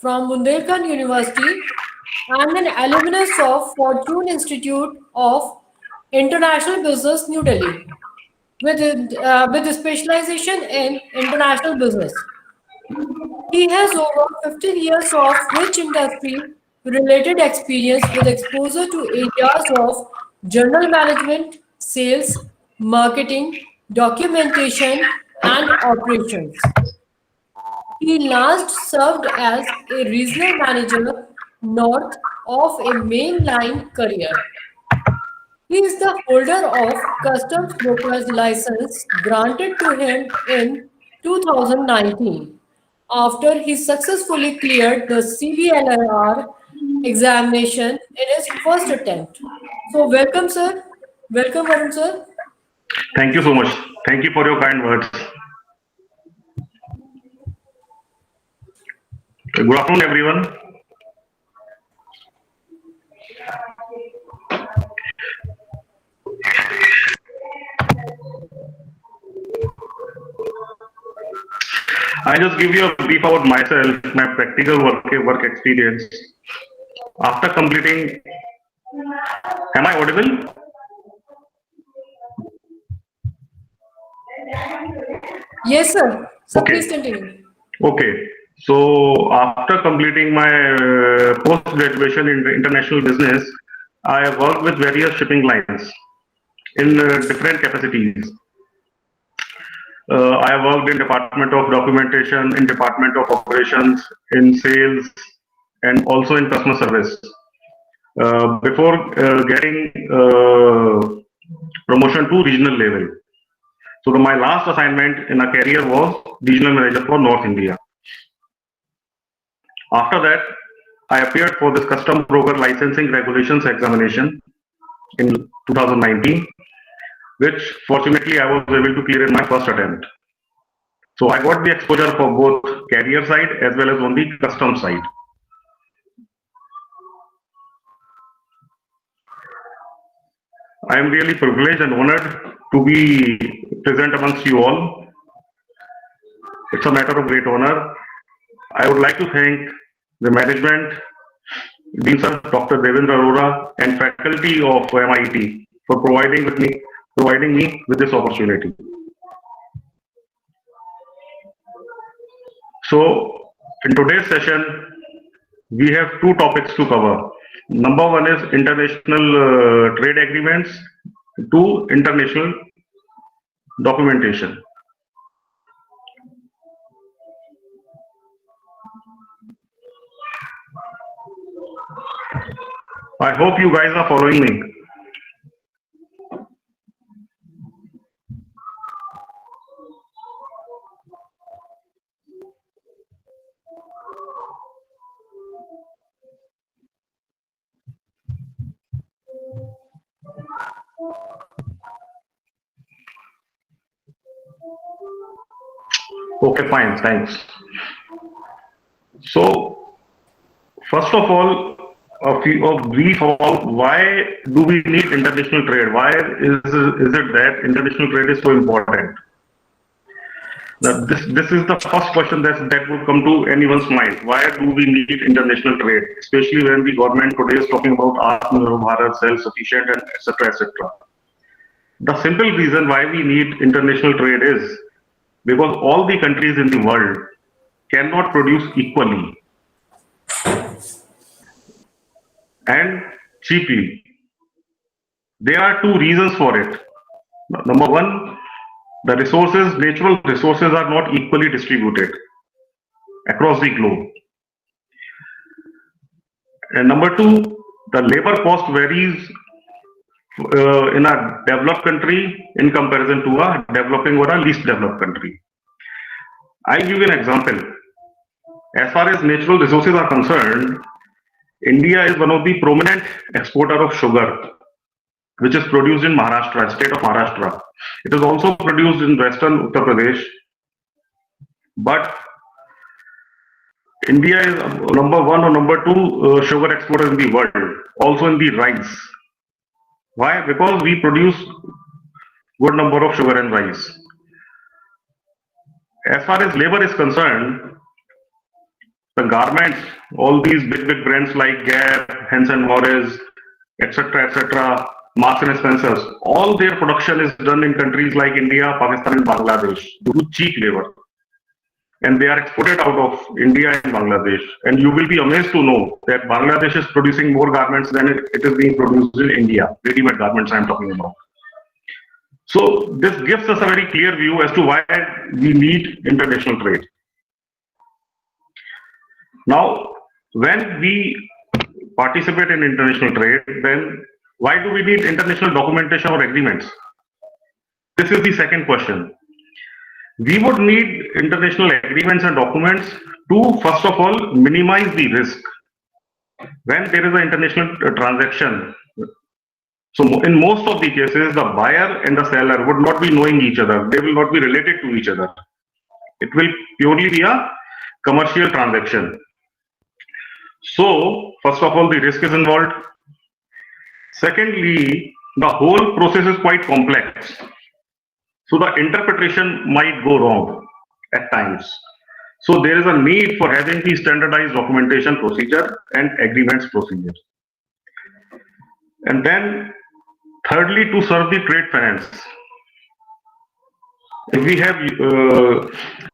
from Bundelkhand University and an alumnus of Fortune Institute of International Business, New Delhi, with a specialization in international business. He has over 15 years of rich industry related experience with exposure to areas of general management, sales, marketing, documentation, and operations. He last served as a regional manager north of a mainline career. He is the holder of customs broker's license granted to him in 2019 after he successfully cleared the CVLR examination in his first attempt. So welcome sir. Welcome Varun sir. Thank you so much. Thank you for your kind words. Good afternoon, everyone. I just give you a brief about myself, my practical work experience. After completing, am I audible? Yes sir. So Okay, please continue. okay. So after completing my post graduation in international business, I worked with various shipping lines in different capacities. I worked in Department of Documentation, in Department of Operations, in sales, and also in customer service. Before getting promotion to regional level. So my last assignment in a career was regional manager for North India. After that, I appeared for this custom broker licensing regulations examination in 2019, which fortunately I was able to clear in my first attempt. So I got the exposure for both carrier side as well as on the custom side. I am really privileged and honored to be present amongst you all. It's a matter of great honor. I would like to thank the management, Dean Sir, Dr. Devendra Arora, and faculty of MIT for providing me with this opportunity. So, in today's session, we have two topics to cover. Number one is international trade agreements, two international documentation. I hope you guys are following me. Okay, fine, thanks. So, first of all, a brief about why do we need international trade? Why is it that international trade is so important? Now, this is the first question that would come to anyone's mind. Why do we need international trade, especially when the government today is talking about Atmanirbhar Bharat, self-sufficient, and etc. etc. The simple reason why we need international trade is because all the countries in the world cannot produce equally and cheaply. There are two reasons for it. Number one, the resources, natural resources are not equally distributed across the globe. And number two, the labor cost varies in a developed country in comparison to a developing or a least developed country. I give you an example. As far as natural resources are concerned, India is one of the prominent exporter of sugar, which is produced in Maharashtra, state of Maharashtra. It is also produced in western Uttar Pradesh, but India is number one or number two sugar exporter in the world, also in the rice. Why? Because we produce good number of sugar and rice. As far as labor is concerned, the garments, all these big brands like Gap, Henson Morris, etc., Marks and Spencers, all their production is done in countries like India, Pakistan, and Bangladesh due to cheap labor. And they are exported out of India and Bangladesh. And you will be amazed to know that Bangladesh is producing more garments than it is being produced in India, ready-made garments I am talking about. So this gives us a very clear view as to why we need international trade. Now, when we participate in international trade, then why do we need international documentation or agreements? This is the second question. We would need international agreements and documents to, first of all, minimize the risk. When there is an international transaction, so in most of the cases, the buyer and the seller would not be knowing each other. They will not be related to each other. It will purely be a commercial transaction. So, first of all, the risk is involved. Secondly, the whole process is quite complex. So the interpretation might go wrong at times. So there is a need for having the standardized documentation procedure and agreements procedure. And then thirdly, to serve the trade finance. If we have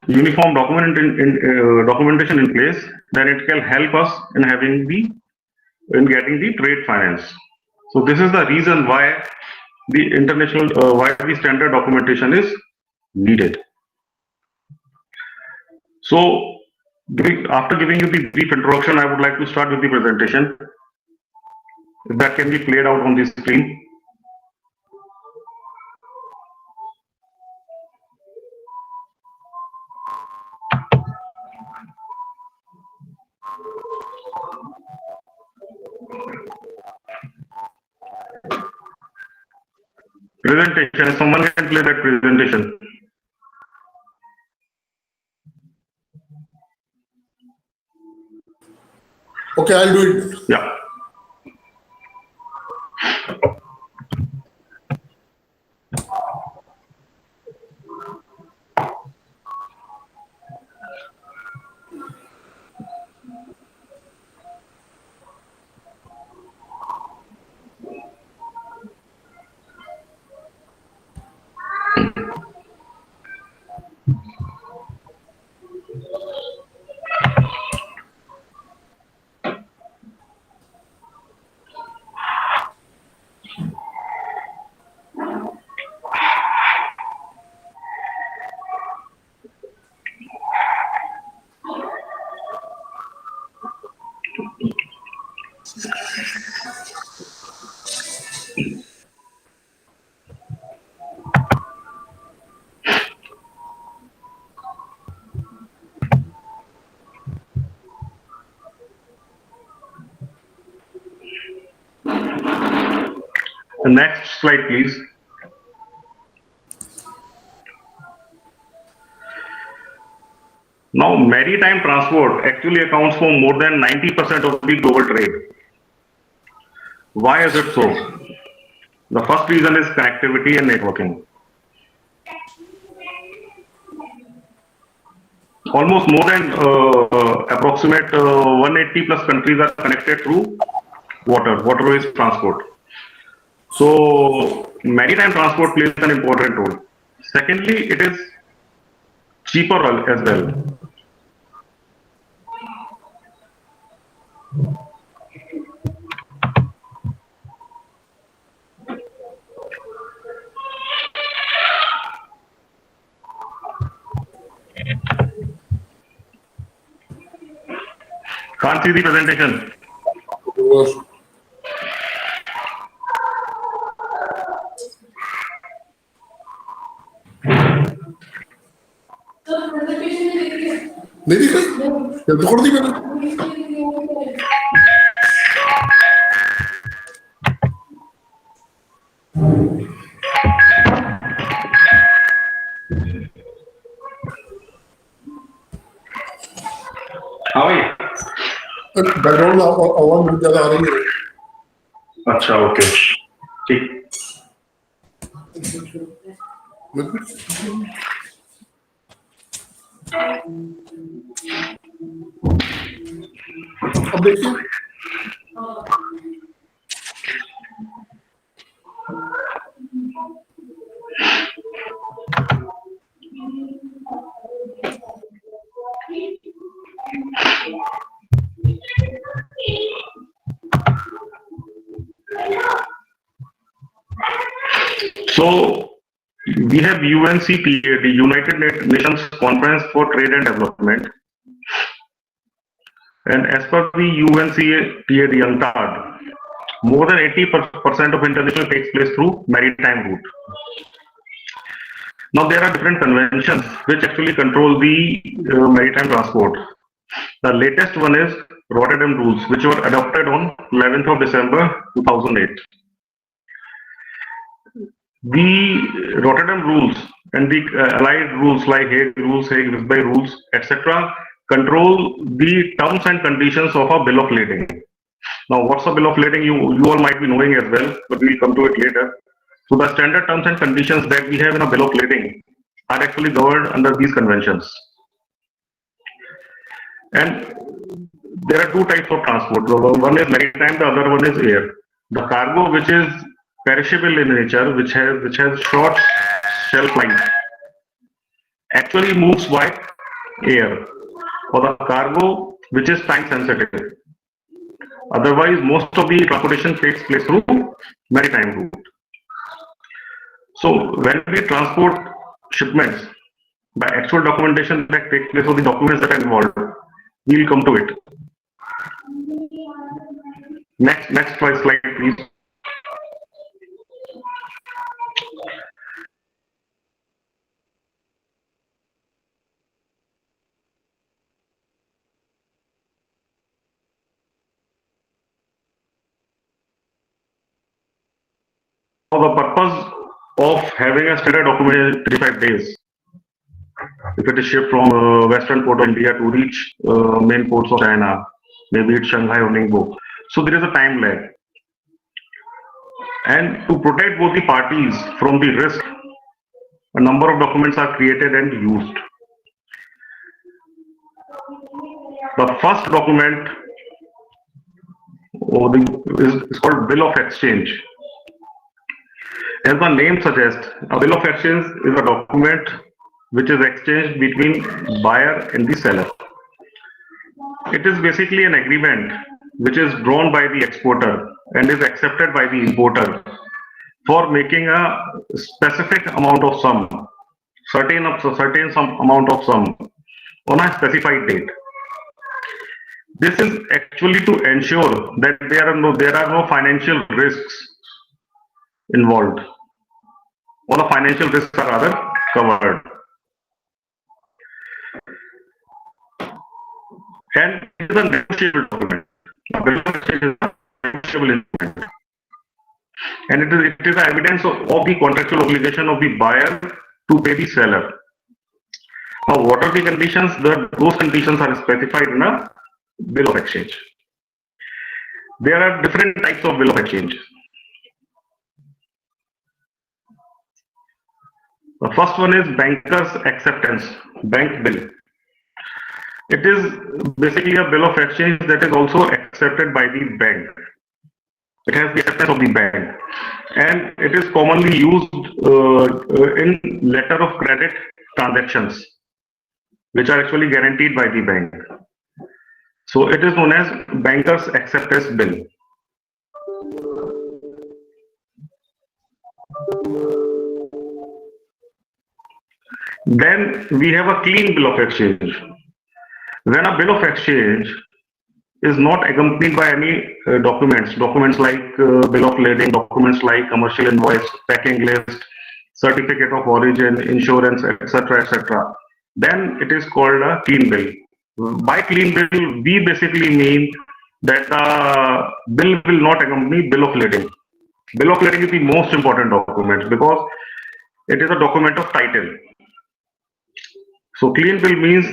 uniform documentation in place, then it can help us in getting the trade finance. So this is the reason why why the standard documentation is needed. So after giving you the brief introduction, I would like to start with the presentation. If that can be played out on the screen. Presentation, if someone can play that presentation. Okay, I'll do it. Yeah. The next slide, please. Now, maritime transport actually accounts for more than 90% of the global trade. Why is it so? The first reason is connectivity and networking. Almost more than approximate 180 plus countries are connected through waterways transport. So maritime transport plays an important role. Secondly, it is cheaper as well. Can't see the presentation. नहीं दिख रही? छोड़ दी मैंने। हाँ भाई। Background में आवाज बहुत ज्यादा आ रही है। अच्छा, ओके, ठीक। अब देखिए So we have UNCTAD, United Nations Conference for Trade and Development. And as per the UNCTAD UNCTAD, more than 80% of international takes place through maritime route. Now there are different conventions which actually control the maritime transport. The latest one is Rotterdam Rules, which were adopted on 11th of December 2008. The Rotterdam Rules and the allied rules like Hague Rules, Hague-Visby Rules, etc. control the terms and conditions of a bill of lading. Now, what's a bill of lading? You all might be knowing as well, but we'll come to it later. So the standard terms and conditions that we have in a bill of lading are actually governed under these conventions. And there are two types of transport. One is maritime, the other one is air. The cargo, which is perishable in nature, which has short shelf life, actually moves by air. For the cargo, which is time sensitive. Otherwise, most of the transportation takes place through maritime route. So when we transport shipments, by actual documentation that takes place, or the documents that are involved, we will come to it. Next slide, please. For the purpose of having a standard document 35 days, if it is shipped from western port of India to reach main ports of China, maybe it's Shanghai or Ningbo. So there is a time lag. And to protect both the parties from the risk, a number of documents are created and used. The first document is called Bill of Exchange. As the name suggests, a bill of exchange is a document which is exchanged between buyer and the seller. It is basically an agreement which is drawn by the exporter and is accepted by the importer for making a specific amount of sum, certain amount of sum on a specified date. This is actually to ensure that there are no financial risks involved, or the financial risks are rather covered. And it is a negotiable document. A bill of exchange is a negotiable instrument. And it is evidence of the contractual obligation of the buyer to pay the seller. Now, what are the conditions? Those conditions are specified in a bill of exchange. There are different types of bill of exchange. The first one is banker's acceptance, bank bill. It is basically a bill of exchange that is also accepted by the bank. It has the acceptance of the bank, and it is commonly used in letter of credit transactions, which are actually guaranteed by the bank. So it is known as banker's acceptance bill. Then we have a clean bill of exchange. When a bill of exchange is not accompanied by any documents like bill of lading, documents like commercial invoice, packing list, certificate of origin, insurance, etc., then it is called a clean bill. By clean bill, we basically mean that bill will not accompany bill of lading. Bill of lading is the most important document because it is a document of title. So clean bill means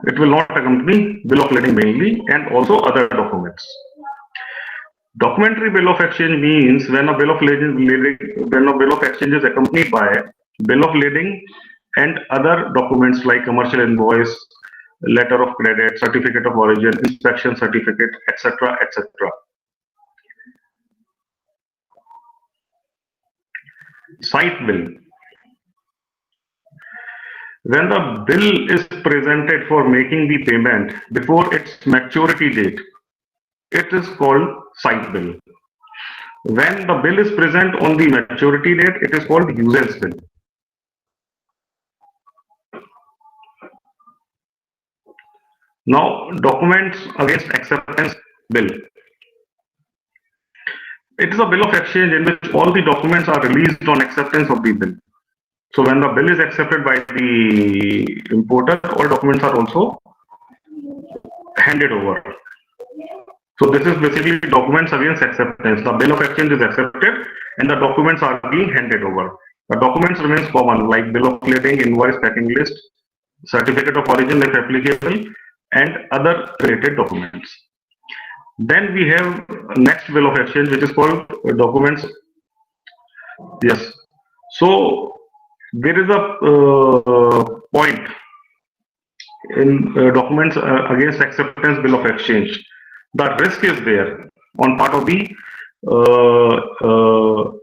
it will not accompany bill of lading mainly, and also other documents. Documentary bill of exchange means when a bill of exchange is accompanied by bill of lading and other documents like commercial invoice, letter of credit, certificate of origin, inspection certificate, etc., etc. Site bill. When the bill is presented for making the payment before its maturity date, it is called site bill. When the bill is present on the maturity date, it is called usance bill. Now, documents against acceptance bill. It is a bill of exchange in which all the documents are released on acceptance of the bill. So when the bill is accepted by the importer, all documents are also handed over. So this is basically documents against acceptance. The bill of exchange is accepted and the documents are being handed over. The documents remains common like bill of lading, invoice, packing list, certificate of origin if applicable, and other related documents. Then we have next bill of exchange which is called documents. Yes. So there is a point in documents against acceptance bill of exchange. The risk is there on part of the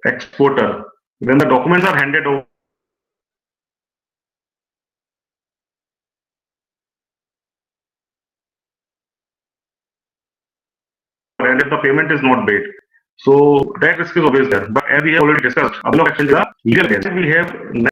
exporter. When the documents are handed over, and if the payment is not paid, so that risk is always there. But as we have already discussed, a bill of exchange is a legal case. We have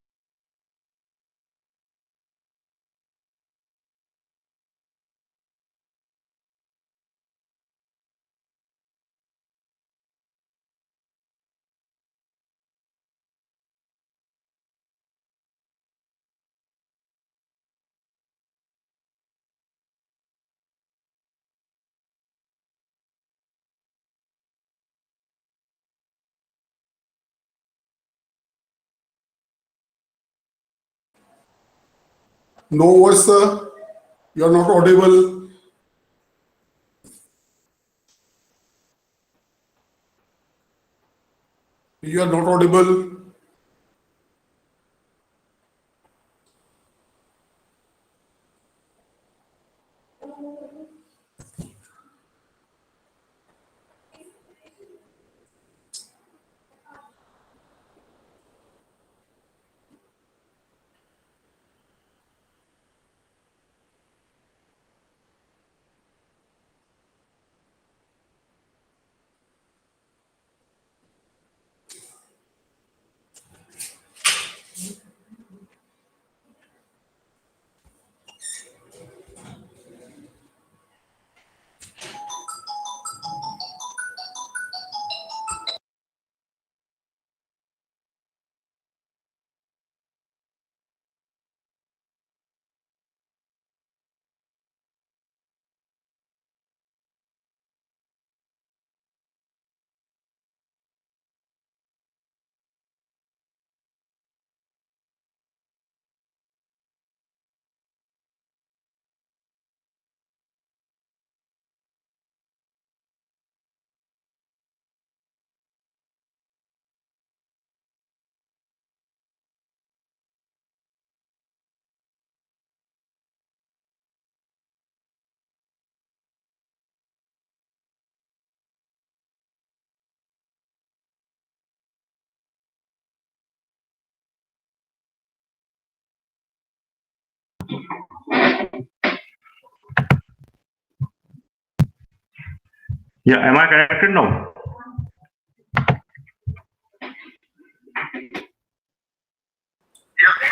No voice, sir. You are not audible. You are not audible. yeah, am I connected now?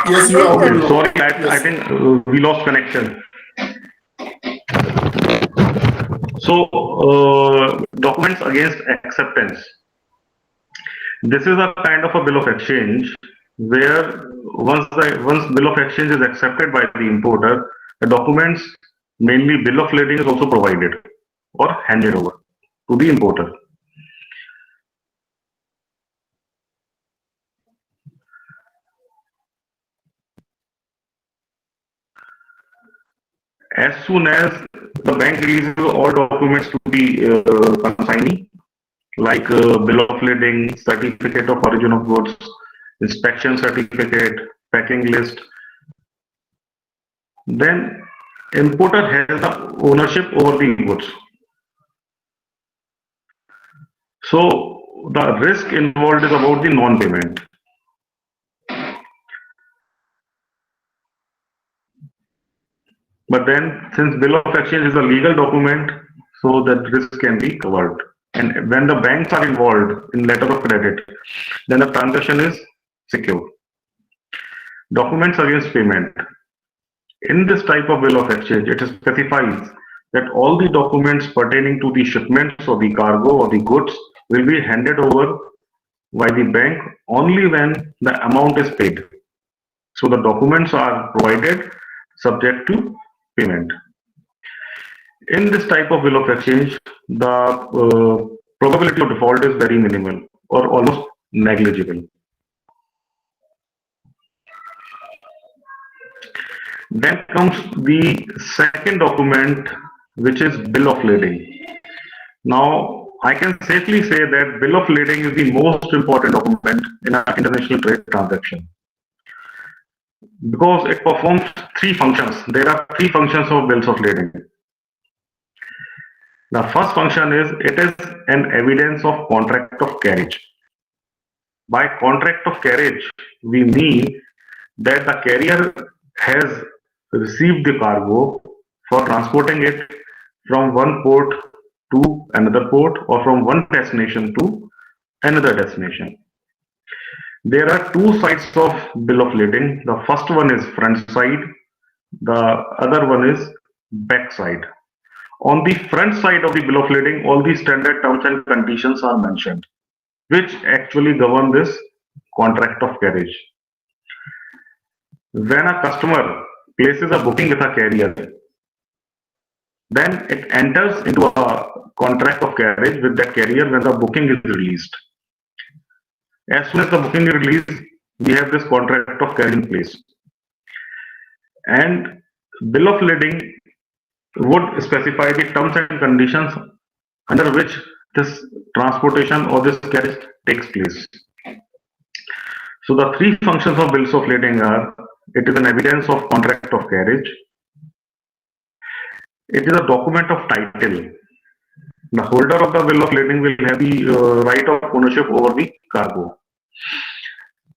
Yes, you are audible. Sorry, I Yes. think we lost connection. So documents against acceptance. This is a kind of a bill of exchange where once bill of exchange is accepted by the importer, the documents, mainly bill of lading, is also provided or handed over to the importer. As soon as the bank releases all documents to the consignee, like bill of lading, certificate of origin of goods, inspection certificate, packing list, then importer has the ownership over the goods. So the risk involved is about the non-payment. But then, since bill of exchange is a legal document, so that risk can be covered. And when the banks are involved in letter of credit, then the transaction is secure. Documents against payment. In this type of bill of exchange, it specifies that all the documents pertaining to the shipments or the cargo or the goods will be handed over by the bank only when the amount is paid. So the documents are provided subject to payment. In this type of bill of exchange, the probability of default is very minimal or almost negligible. Then comes the second document, which is bill of lading. Now, I can safely say that bill of lading is the most important document in an international trade transaction because it performs three functions. There are three functions of bills of lading. The first function is it is an evidence of contract of carriage. By contract of carriage, we mean that the carrier has received the cargo for transporting it from one port to another port or from one destination to another destination. There are two sides of bill of lading. The first one is front side, the other one is back side. On the front side of the bill of lading, all the standard terms and conditions are mentioned, which actually govern this contract of carriage. When a customer places a booking with a carrier, then it enters into a contract of carriage with that carrier when the booking is released. As soon as the booking is released, we have this contract of carriage in place. And bill of lading would specify the terms and conditions under which this transportation or this carriage takes place. So the three functions of bills of lading are: it is an evidence of contract of carriage, it is a document of title. The holder of the bill of lading will have the right of ownership over the cargo,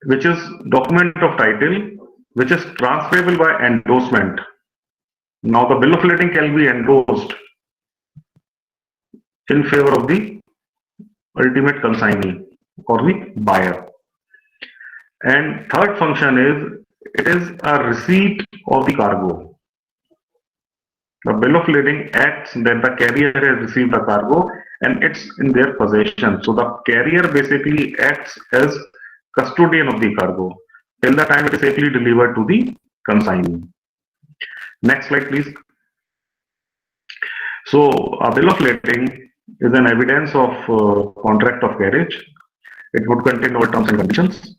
which is document of title, which is transferable by endorsement. Now the bill of lading can be endorsed in favor of the ultimate consignee or the buyer. And third function is it is a receipt of the cargo. The bill of lading acts that the carrier has received the cargo and it's in their possession. So the carrier basically acts as custodian of the cargo till the time it is safely delivered to the consignee. Next slide, please. So a bill of lading is an evidence of contract of carriage. It would contain all terms and conditions.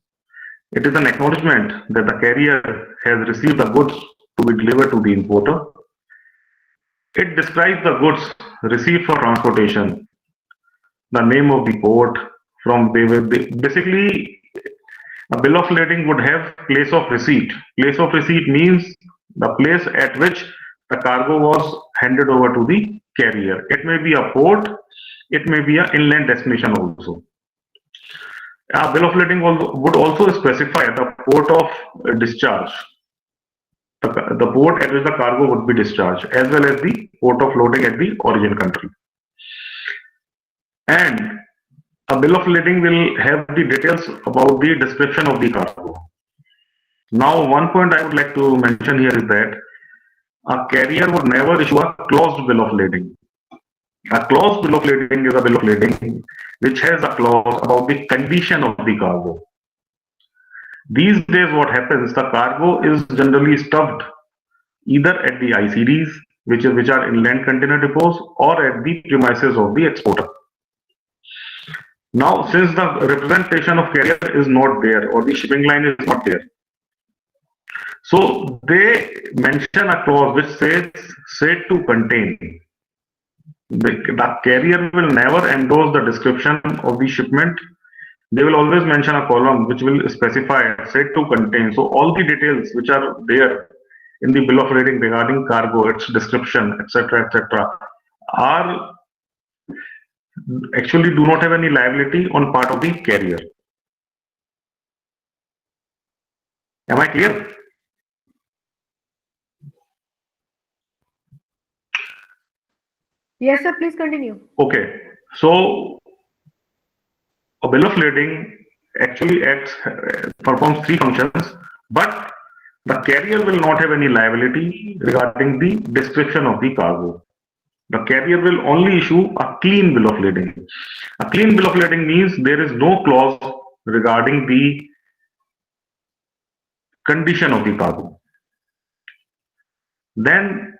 It is an acknowledgement that the carrier has received the goods to be delivered to the importer. It describes the goods received for transportation, the name of the port, basically a bill of lading would have place of receipt. Place of receipt means the place at which the cargo was handed over to the carrier. It may be a port, it may be an inland destination also. A bill of lading would also specify the port of discharge, the port at which the cargo would be discharged, as well as the port of loading at the origin country. And a bill of lading will have the details about the description of the cargo. Now, one point I would like to mention here is that a carrier would never issue a closed bill of lading. A closed bill of lading is a bill of lading which has a clause about the condition of the cargo. These days what happens, the cargo is generally stuffed either at the ICDs, which are inland container depots, or at the premises of the exporter. Now, since the representation of carrier is not there or the shipping line is not there, so they mention a clause which says said to contain. The carrier will never endorse the description of the shipment. They will always mention a column which will specify said to contain. So all the details which are there in the bill of lading regarding cargo, its description, etc., are actually do not have any liability on part of the carrier. Am I clear? Yes, sir. Please continue. Okay. So a bill of lading actually performs three functions, but the carrier will not have any liability regarding the description of the cargo. The carrier will only issue a clean bill of lading. A clean bill of lading means there is no clause regarding the condition of the cargo. Then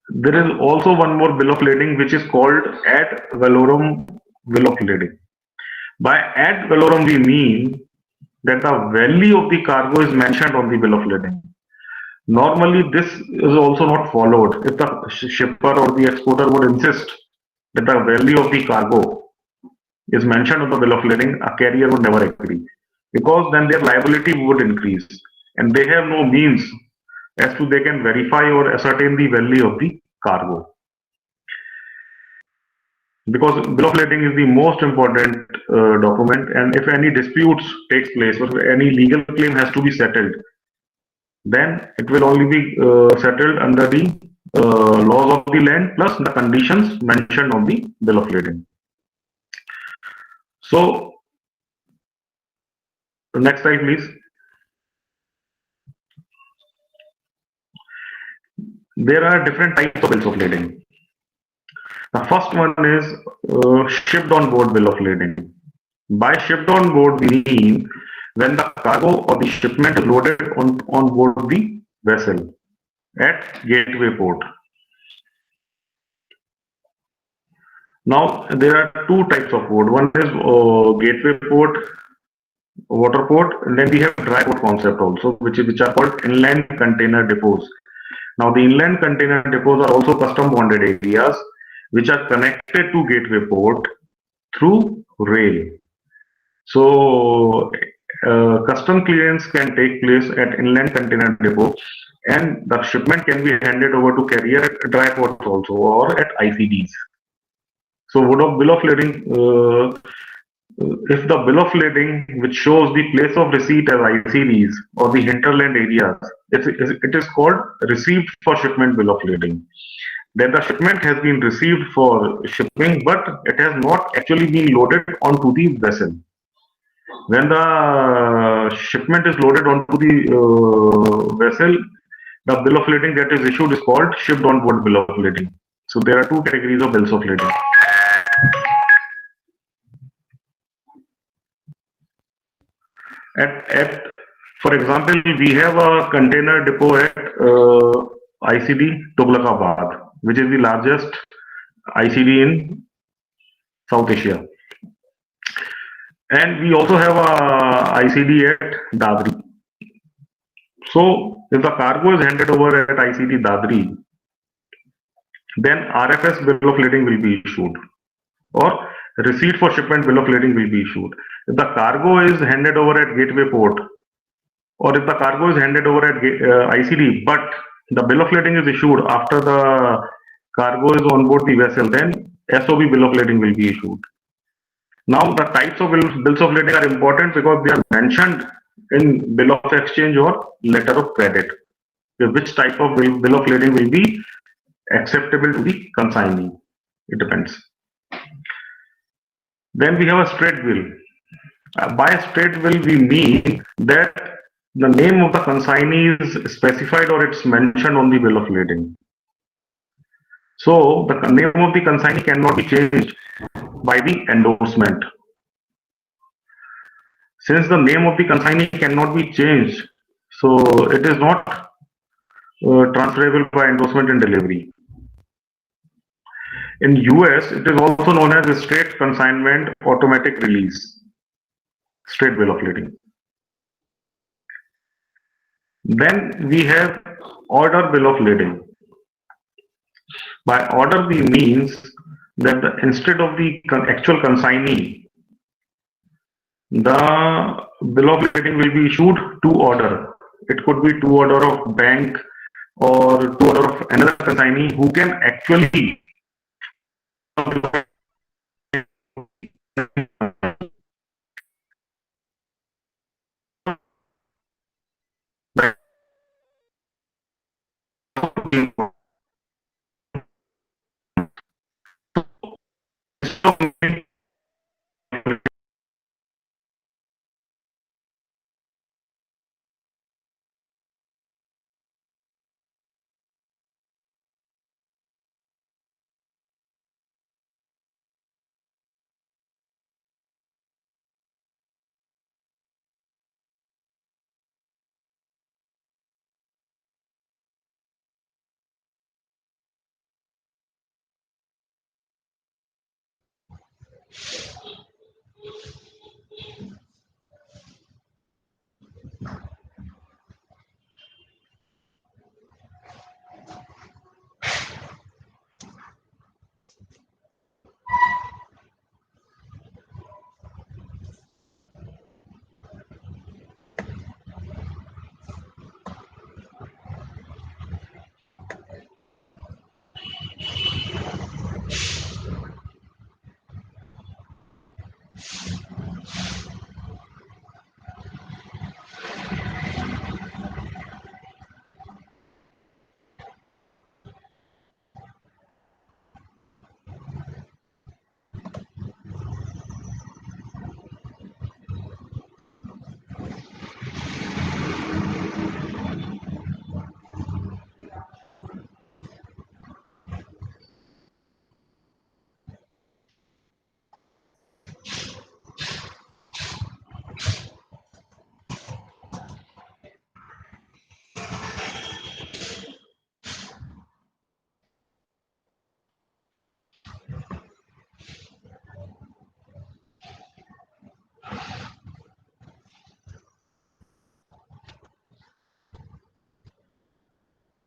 there is also one more bill of lading which is called ad valorem bill of lading. By ad valorem we mean that the value of the cargo is mentioned on the bill of lading. Normally this is also not followed. If the shipper or the exporter would insist that the value of the cargo is mentioned on the bill of lading, a carrier would never agree, because then their liability would increase and they have no means as to they can verify or ascertain the value of the cargo. Because bill of lading is the most important document, and if any disputes takes place or any legal claim has to be settled, then it will only be settled under the laws of the land plus the conditions mentioned on the bill of lading. So, next slide, please. There are different types of bills of lading. The first one is shipped on board bill of lading. By shipped on board, we mean when the cargo or the shipment is loaded on board the vessel at gateway port. Now, there are two types of port. One is gateway port, water port, and then we have dry port concept also, which are called inland container depots. Now, the inland container depots are also custom bonded areas which are connected to gateway port through rail. So, custom clearance can take place at inland container depot, and the shipment can be handed over to carrier at dry ports also or at ICDs. So, bill of lading, if the bill of lading which shows the place of receipt as ICDs or the hinterland areas, it is called received for shipment bill of lading. Then the shipment has been received for shipping, but it has not actually been loaded onto the vessel. When the shipment is loaded onto the vessel, the bill of lading that is issued is called shipped on board bill of lading. So there are two categories of bills of lading. For example, we have a container depot at ICD Tughlakabad, which is the largest ICD in South Asia. And we also have a ICD at Dadri. So if the cargo is handed over at ICD Dadri, then RFS bill of lading will be issued, or receipt for shipment bill of lading will be issued. If the cargo is handed over at gateway port, or if the cargo is handed over at ICD, but the bill of lading is issued after the cargo is on board the vessel, then SOB bill of lading will be issued. Now, the types of bills of lading are important because they are mentioned in bill of exchange or letter of credit. Which type of bill of lading will be acceptable to the consignee? It depends. Then we have a straight bill. By straight bill, we mean that the name of the consignee is specified or it's mentioned on the bill of lading. So the name of the consignee cannot be changed by the endorsement. Since the name of the consignee cannot be changed, so it is not transferable by endorsement and delivery. In US, it is also known as a straight consignment automatic release, straight bill of lading. Then we have order bill of lading. By order, we means that instead of the actual consignee, the bill of lading will be issued to order. It could be to order of bank, or to order of another consignee who can actually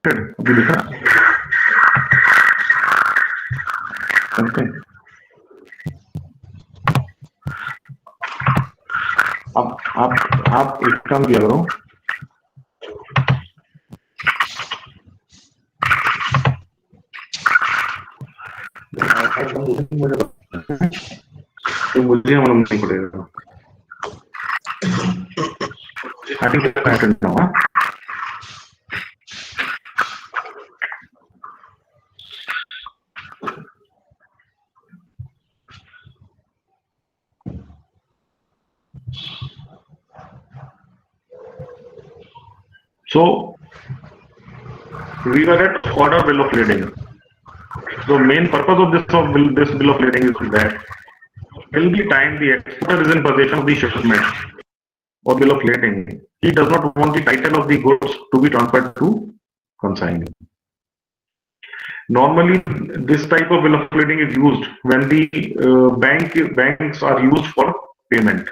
अभी दिखा okay अब आप एक काम किया करो तो मुझे मालूम नहीं पड़ेगा I think I can no So we were at order bill of lading. The main purpose of this bill of lading is that till the time the exporter is in possession of the shipment or bill of lading, he does not want the title of the goods to be transferred to consignee. Normally, this type of bill of lading is used when the banks are used for payment.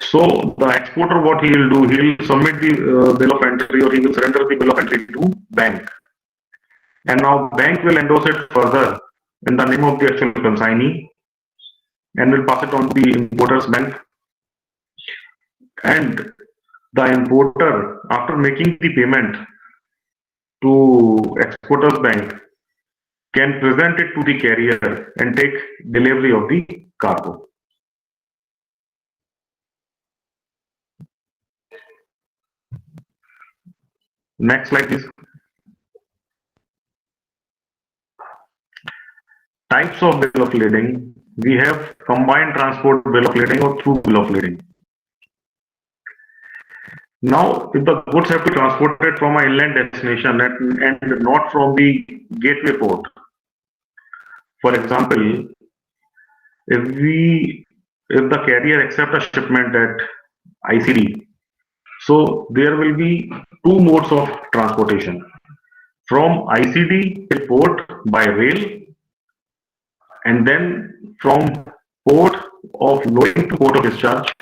So the exporter, what he will do, he will submit the bill of entry, or he will surrender the bill of entry to bank, and now bank will endorse it further in the name of the actual consignee, and will pass it on to the importer's bank. And the importer, after making the payment to exporter's bank, can present it to the carrier and take delivery of the cargo. Next slide, please. Types of bill of lading. We have combined transport bill of lading or through bill of lading. Now, if the goods have to be transported from an inland destination and not from the gateway port, for example, if the carrier accepts a shipment at ICD, so there will be two modes of transportation: from ICD to port by rail, and then from port of loading to port of discharge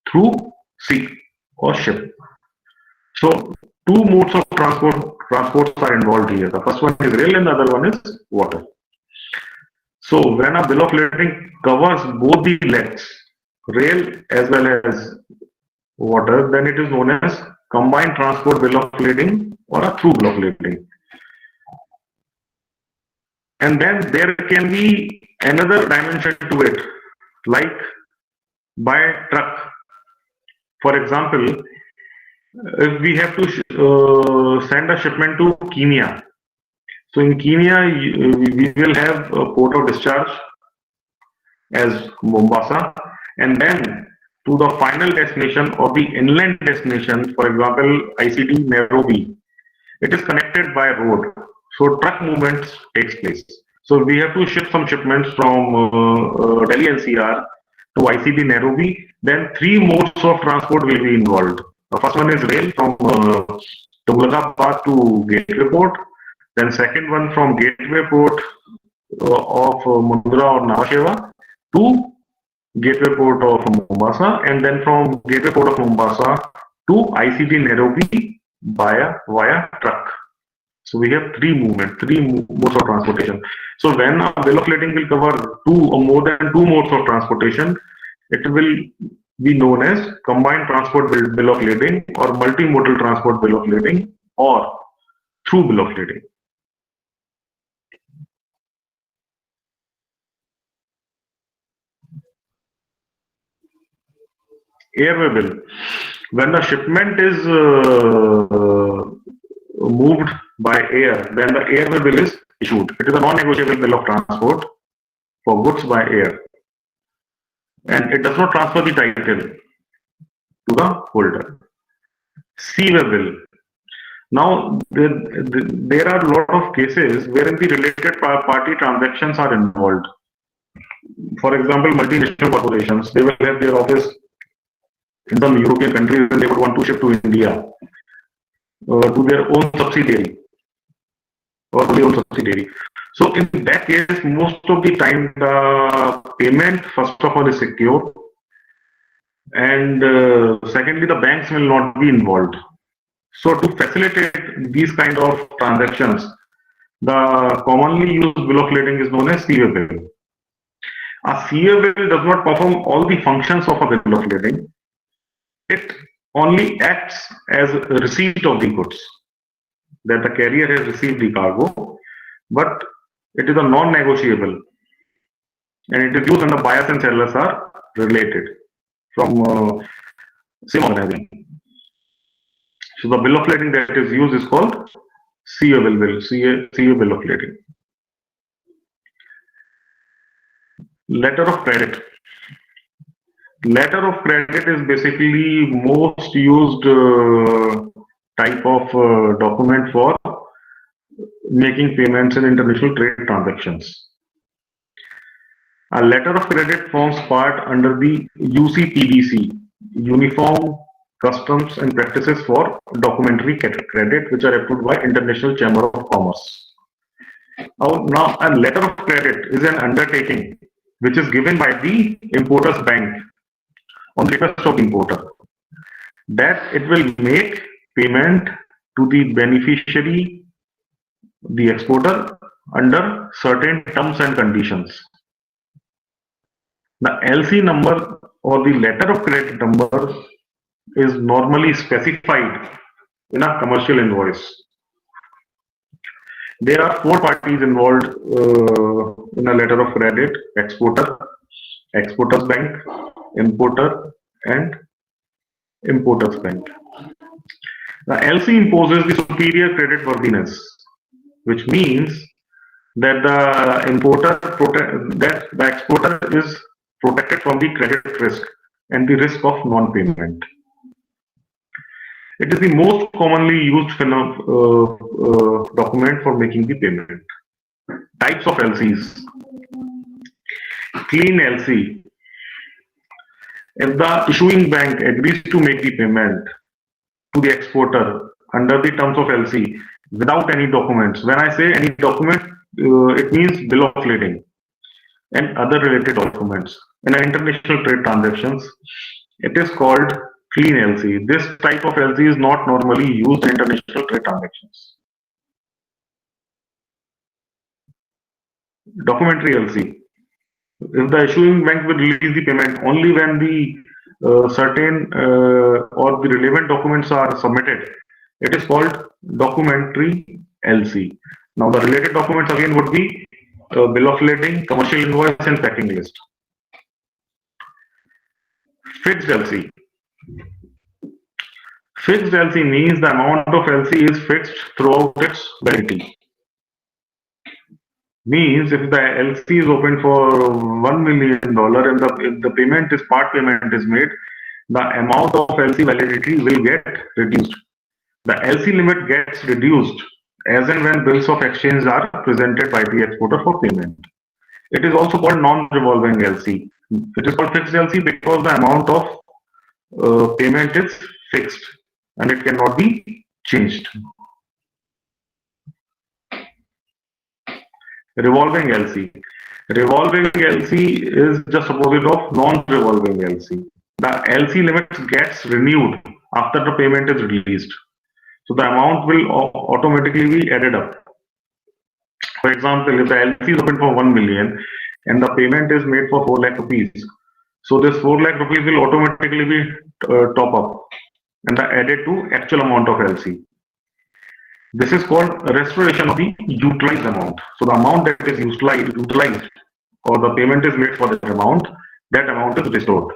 through sea or ship. So two modes of transports are involved here. The first one is rail and the other one is water. So when a bill of lading covers both the legs, rail as well as water, then it is known as combined transport bill of lading or a through bill of lading. And then there can be another dimension to it, like by truck. For example, if we have to send a shipment to Kenya, so in Kenya we will have a port of discharge as Mombasa, and then to the final destination or the inland destination, for example, ICD Nairobi, it is connected by road. So truck movements takes place. So we have to ship some shipments from Delhi NCR to ICD Nairobi. Then three modes of transport will be involved. The first one is rail from Tughlaqabad to Gateway Port. Then second one from Gateway Port of Mundra or Nhava Sheva to Gateway Port of Mombasa, and then from Gateway Port of Mombasa to ICD Nairobi via truck. So we have three modes of transportation. So when a bill of lading will cover two or more than two modes of transportation, it will be known as combined transport bill of lading or multimodal transport bill of lading or through bill of lading. Airway bill. When the shipment is moved by air, then the airway bill is issued. It is a non-negotiable bill of transport for goods by air, and it does not transfer the title to the holder. Seaway bill. Now there are a lot of cases wherein the related party transactions are involved. For example, multinational corporations, they will have their office in some European countries and they would want to ship to India to their own subsidiary or their own subsidiary. So in that case, most of the time the payment first of all is secure, and secondly the banks will not be involved. So to facilitate these kind of transactions, the commonly used bill of lading is known as seaway bill. A seaway bill does not perform all the functions of a bill of lading. It only acts as a receipt of the goods, that the carrier has received the cargo, but it is a non-negotiable, and it is used when the buyers and sellers are related from same organization. So the bill of lading that is used is called seaway bill of lading. Letter of credit. Letter of credit is basically most used type of document for making payments in international trade transactions. A letter of credit forms part under the UCPDC, Uniform Customs and Practices for Documentary Credit, which are approved by International Chamber of Commerce. Now, a letter of credit is an undertaking which is given by the importer's bank on the request of the importer, that it will make payment to the beneficiary, the exporter, under certain terms and conditions. The LC number or the letter of credit number is normally specified in a commercial invoice. There are four parties involved in a letter of credit: exporter, exporter's bank, importer, and importer's bank. The LC imposes the superior credit worthiness, which means that the exporter is protected from the credit risk and the risk of non-payment. It is the most commonly used document for making the payment. Types of LCs. Clean LC. If the issuing bank agrees to make the payment to the exporter under the terms of LC without any documents, when I say any document, it means bill of lading and other related documents. In international trade transactions, it is called clean LC. This type of LC is not normally used in international trade transactions. Documentary LC. If the issuing bank will release the payment only when the certain or the relevant documents are submitted, it is called documentary LC. Now the related documents again would be bill of lading, commercial invoice, and packing list. Fixed LC. Fixed LC means the amount of LC is fixed throughout its validity. Means if the LC is open for $1 million and if the payment is part payment is made, the amount of LC validity will get reduced. The LC limit gets reduced as and when bills of exchange are presented by the exporter for payment. It is also called non-revolving LC. It is called fixed LC because the amount of payment is fixed and it cannot be changed. Revolving LC. Revolving LC is just opposite of non-revolving LC. The LC limit gets renewed after the payment is released. So the amount will automatically be added up. For example, if the LC is open for 1 million and the payment is made for 4 lakh rupees, so this 4 lakh rupees will automatically be top up and added to actual amount of LC. This is called restoration of the utilized amount. So the amount that is utilized or the payment is made for that amount is restored.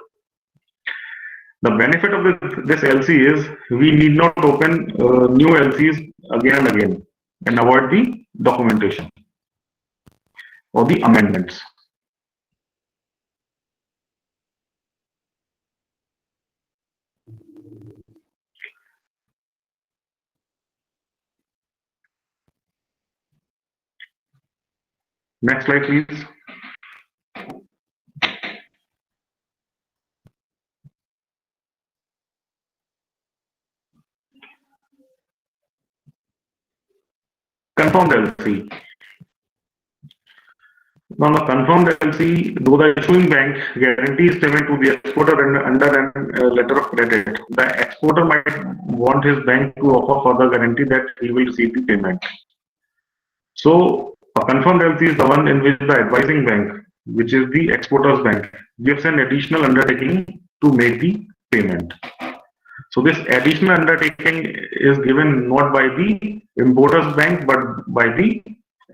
The benefit of this LC is we need not open new LCs again and again and avoid the documentation or the amendments. Next slide, please. Confirmed LC. Now, the confirmed LC, though the issuing bank guarantees payment to the exporter under a letter of credit, the exporter might want his bank to offer further guarantee that he will receive the payment. So, a confirmed LC is the one in which the advising bank, which is the exporter's bank, gives an additional undertaking to make the payment. So this additional undertaking is given not by the importer's bank but by the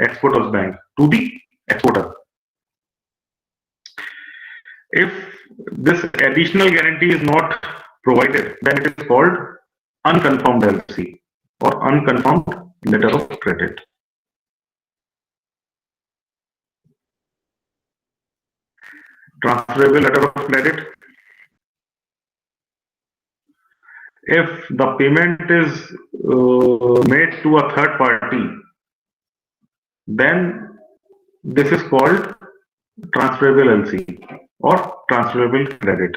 exporter's bank to the exporter. If this additional guarantee is not provided, then it is called unconfirmed LC or unconfirmed letter of credit. Transferable letter of credit. If the payment is made to a third party, then this is called transferable LC or transferable credit.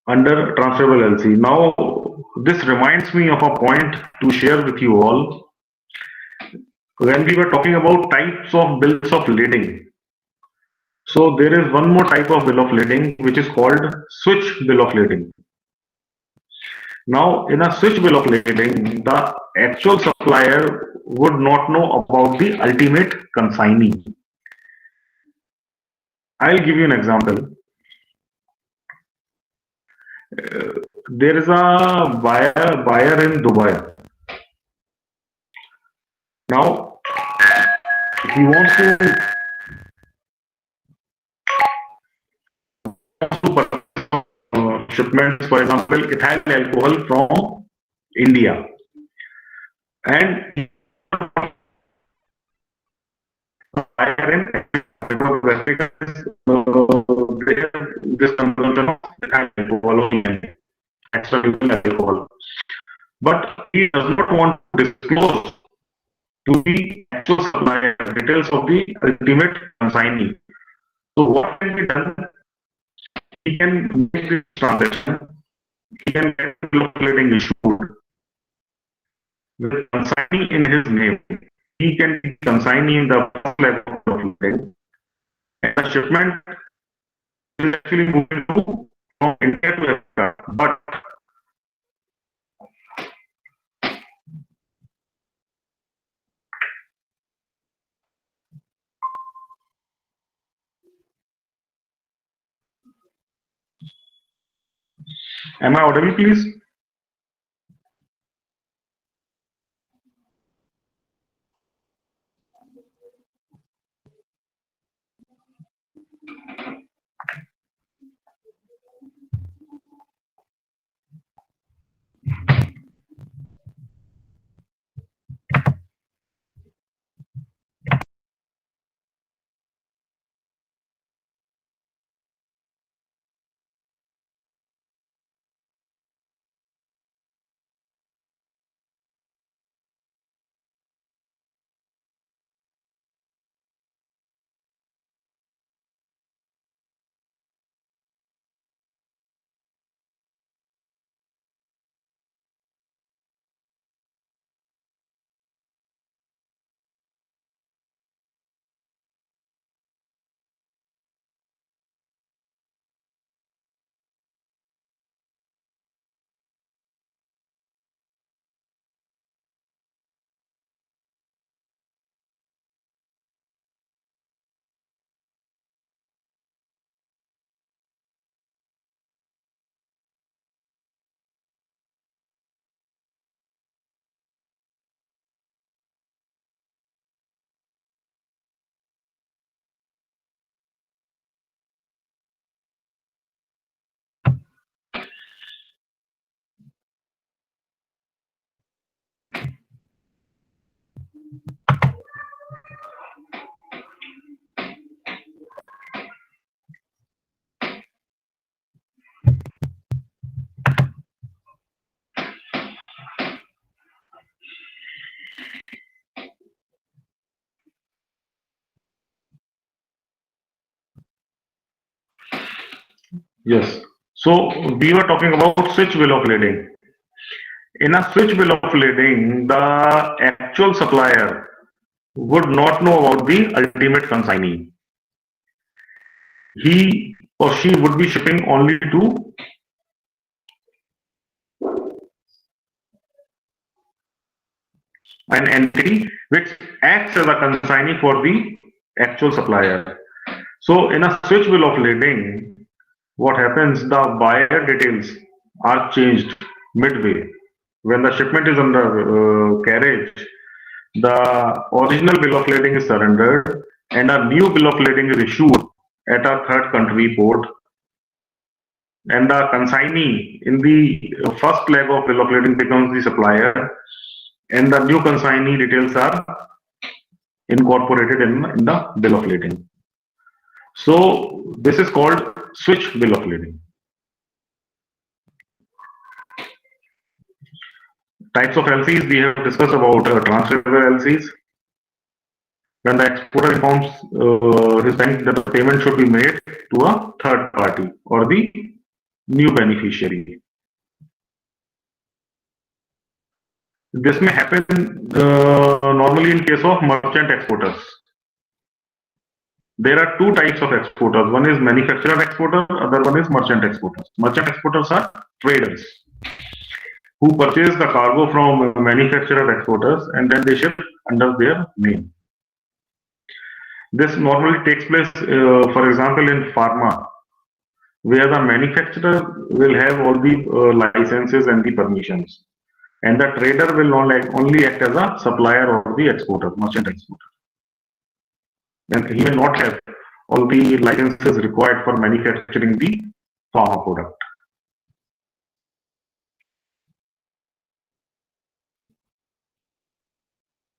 Under transferable LC. Now, this reminds me of a point to share with you all. When we were talking about types of bills of lading, so there is one more type of bill of lading which is called switch bill of lading. Now, in a switch bill of lading, the actual supplier would not know about the ultimate consignee. I'll give you an example. There is a buyer in Dubai. Now, he wants to shipments, for example, ethyl alcohol from India, and this consumption of ethyl alcohol, but he does not want to disclose to the actual supplier details of the ultimate consignee. So what can be done? He can make this transaction. He can get the bill of lading issued with consignee in his name. He can be consignee in the first level of lading, and the shipment is actually moving to from India to Africa. But Am I audible, please? Yes. So we were talking about switch bill of lading. In a switch bill of lading, the actual supplier would not know about the ultimate consignee. He or she would be shipping only to an entity which acts as a consignee for the actual supplier. So in a switch bill of lading, what happens? The buyer details are changed midway. When the shipment is under carriage, the original bill of lading is surrendered and a new bill of lading is issued at a third country port. And the consignee in the first leg of bill of lading becomes the supplier, and the new consignee details are incorporated in the bill of lading. So this is called switch bill of lading. Types of LCs we have discussed about transferable LCs. When the exporter informs his bank that the payment should be made to a third party or the new beneficiary. This may happen normally in case of merchant exporters. There are two types of exporters. One is manufacturer exporter, other one is merchant exporters. Merchant exporters are traders who purchase the cargo from manufacturer exporters and then they ship under their name. This normally takes place, for example, in pharma, where the manufacturer will have all the licenses and the permissions, and the trader will only act as a supplier or the exporter, merchant exporter. And he will not have all the licenses required for manufacturing the pharma product.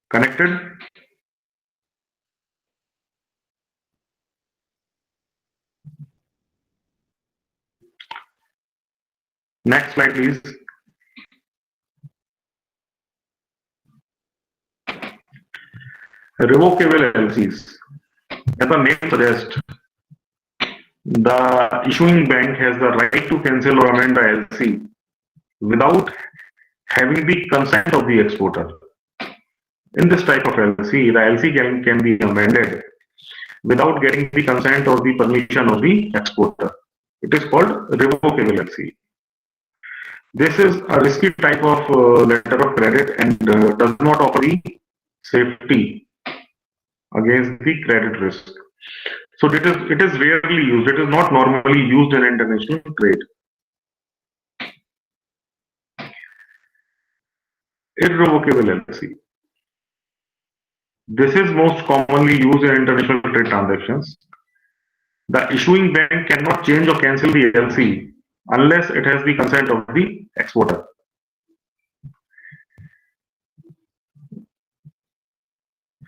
Connected? Next slide, please. Revocable LCs. As the name suggests, the issuing bank has the right to cancel or amend the LC without having the consent of the exporter. In this type of LC, the LC can be amended without getting the consent or the permission of the exporter. It is called revocable LC. This is a risky type of letter of credit and does not offer the safety against the credit risk. So it is rarely used. It is not normally used in international trade. Irrevocable LC. This is most commonly used in international trade transactions. The issuing bank cannot change or cancel the LC unless it has the consent of the exporter.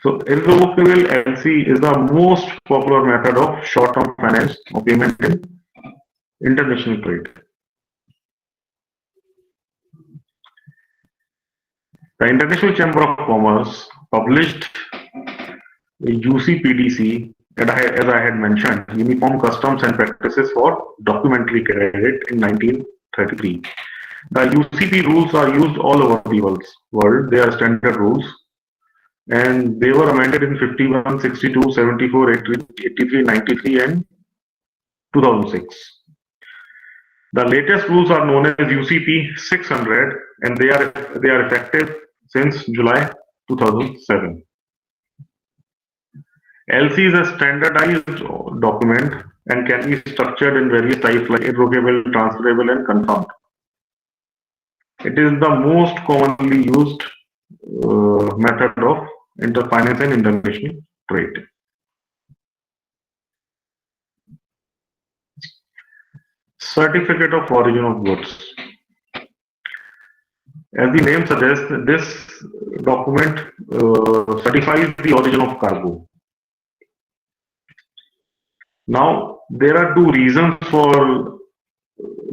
So irrevocable LC is the most popular method of short-term finance or payment in international trade. The International Chamber of Commerce published UCPDC, as I had mentioned, Uniform Customs and Practices for Documentary Credit in 1933. The UCP rules are used all over the world. They are standard rules, and they were amended in 51, 62, 74, 83, 93, and 2006. The latest rules are known as UCP 600, and they are effective since July 2007. LC is a standardized document and can be structured in various types like irrevocable, transferable, and confirmed. It is the most commonly used method of interfinance and international trade. Certificate of origin of goods. As the name suggests, this document certifies the origin of cargo. Now, there are two reasons for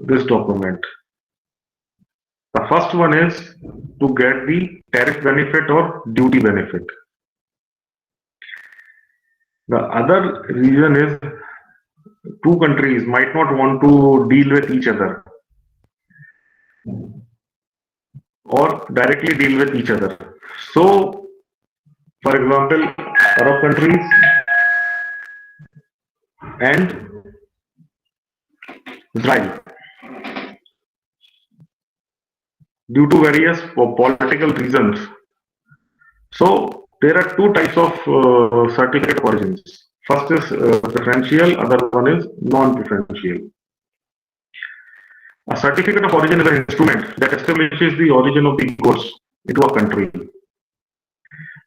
this document. The first one is to get the tariff benefit or duty benefit. The other reason is two countries might not want to deal with each other or directly deal with each other. So, for example, Arab countries and Israel, due to various political reasons. So, there are two types of certificate of origins. First is preferential, other one is non-preferential. A certificate of origin is an instrument that establishes the origin of the goods into a country.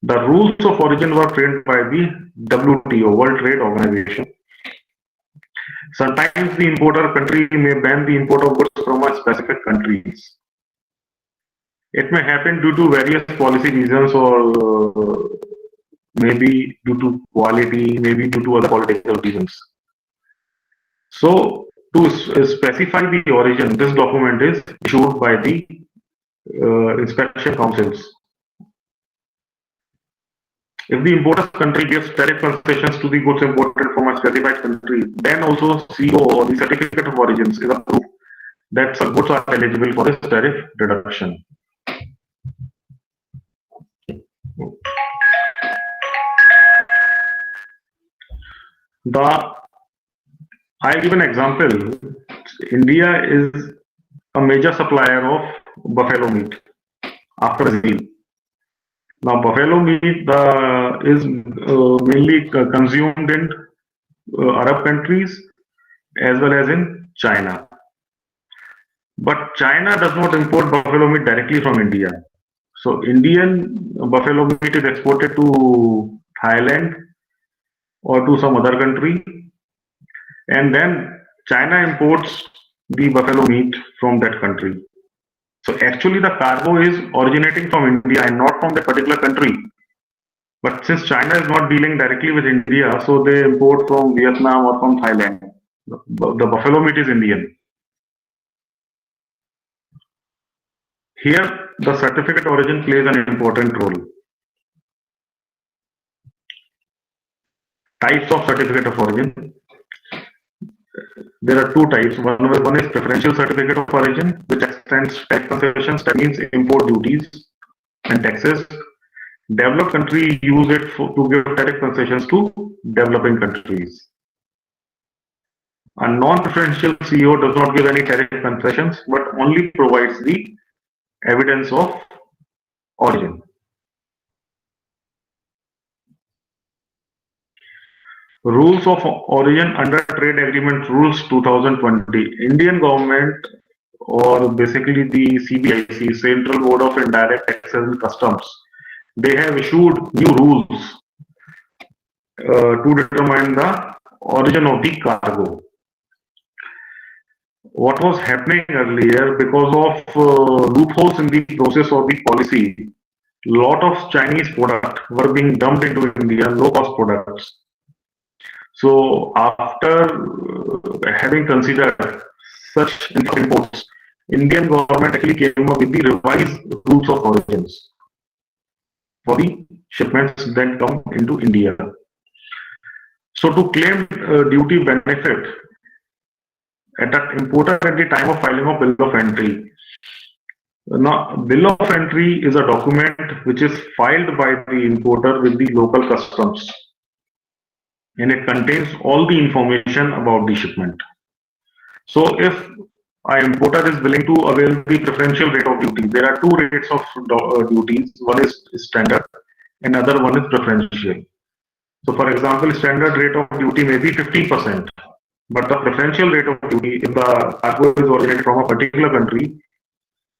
The rules of origin were framed by the WTO, World Trade Organization. Sometimes the importer country may ban the import of goods from a specific countries. It may happen due to various policy reasons or maybe due to quality, maybe due to other political reasons. So, to specify the origin, this document is issued by the inspection councils. If the importer country gives tariff concessions to the goods imported from a specified country, then also CO or the certificate of origins is a proof that some goods are eligible for this tariff reduction. I give an example. India is a major supplier of buffalo meat after Brazil. Now, buffalo meat is mainly consumed in Arab countries as well as in China. But China does not import buffalo meat directly from India. So, Indian buffalo meat is exported to Thailand or to some other country, and then China imports the buffalo meat from that country. So actually the cargo is originating from India and not from that particular country. But since China is not dealing directly with India, so they import from Vietnam or from Thailand. The buffalo meat is Indian. Here, the certificate origin plays an important role. Types of certificate of origin. There are two types. One is preferential certificate of origin, which extends tax concessions, that means import duties and taxes. Developed countries use it to give tariff concessions to developing countries. A non-preferential CO does not give any tariff concessions, but only provides the evidence of origin. Rules of origin under Trade Agreement Rules 2020. Indian government or basically the CBIC, Central Board of Indirect Taxes and Customs, they have issued new rules to determine the origin of the cargo. What was happening earlier, because of loopholes in the process or the policy, lot of Chinese products were being dumped into India, low-cost products. So after having considered such imports, Indian government actually came up with the revised rules of origins for the shipments that come into India. So to claim duty benefit at an importer at the time of filing of bill of entry. Now, bill of entry is a document which is filed by the importer with the local customs, and it contains all the information about the shipment. So if an importer is willing to avail the preferential rate of duty, there are two rates of duties. One is standard, and other one is preferential. So for example, standard rate of duty may be 15%, but the preferential rate of duty, if the cargo is originated from a particular country,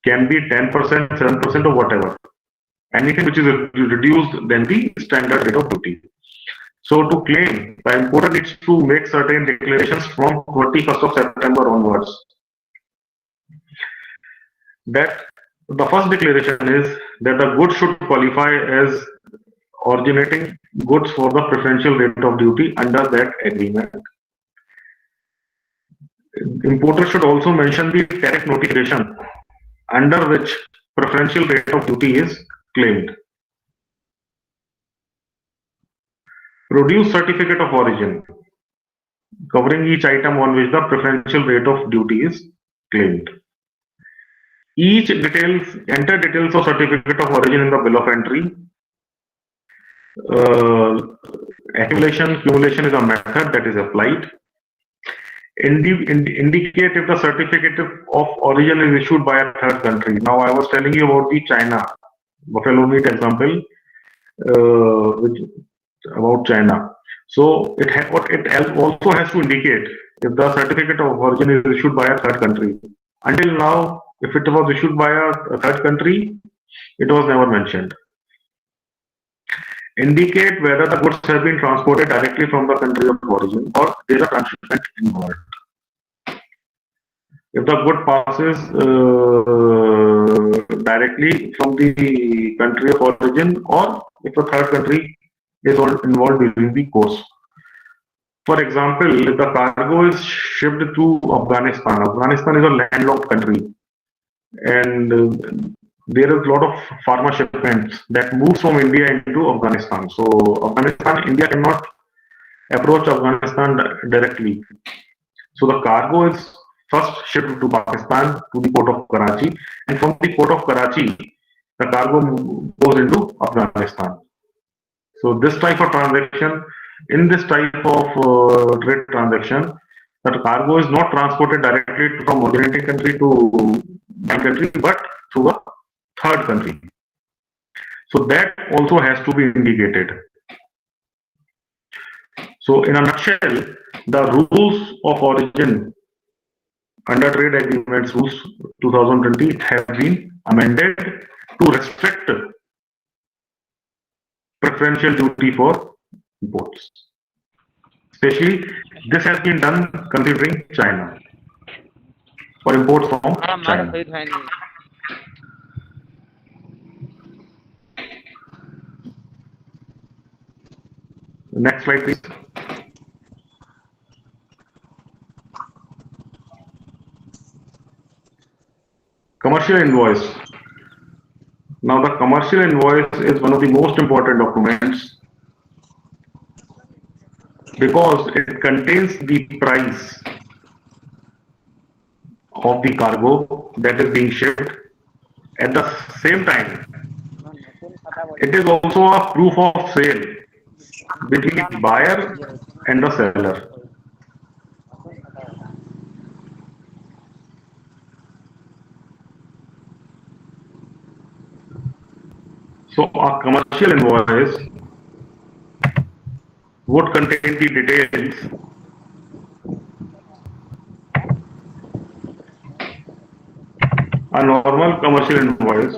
can be 10%, 7%, or whatever. Anything which is reduced than the standard rate of duty. So to claim, the importer needs to make certain declarations from 21st of September onwards. That the first declaration is that the goods should qualify as originating goods for the preferential rate of duty under that agreement. Importer should also mention the tariff notification under which preferential rate of duty is claimed. Produce certificate of origin covering each item on which the preferential rate of duty is claimed. Enter details of certificate of origin in the bill of entry. Accumulation is a method that is applied. Indicate if the certificate of origin is issued by a third country. Now I was telling you about the China buffalo meat example, about China. So it also has to indicate if the certificate of origin is issued by a third country. Until now, if it was issued by a third country, it was never mentioned. Indicate whether the goods have been transported directly from the country of origin or there is a transshipment involved. If the good passes directly from the country of origin, or if a third country is involved during the course. For example, if the cargo is shipped to Afghanistan, Afghanistan is a landlocked country, and there is a lot of pharma shipments that moves from India into Afghanistan. So India cannot approach Afghanistan directly. So the cargo is first shipped to Pakistan, to the port of Karachi, and from the port of Karachi, the cargo goes into Afghanistan. So this type of transaction, in this type of trade transaction, that cargo is not transported directly from originating country to my country, but through a third country. So that also has to be indicated. So in a nutshell, the rules of origin under trade agreements rules 2020 have been amended to restrict preferential duty for imports. Especially, this has been done considering China, for imports from China. Next slide, please. Commercial invoice. Now, the commercial invoice is one of the most important documents because it contains the price of the cargo that is being shipped. At the same time, it is also a proof of sale between the buyer and the seller. So a commercial invoice would contain the details . a normal commercial invoice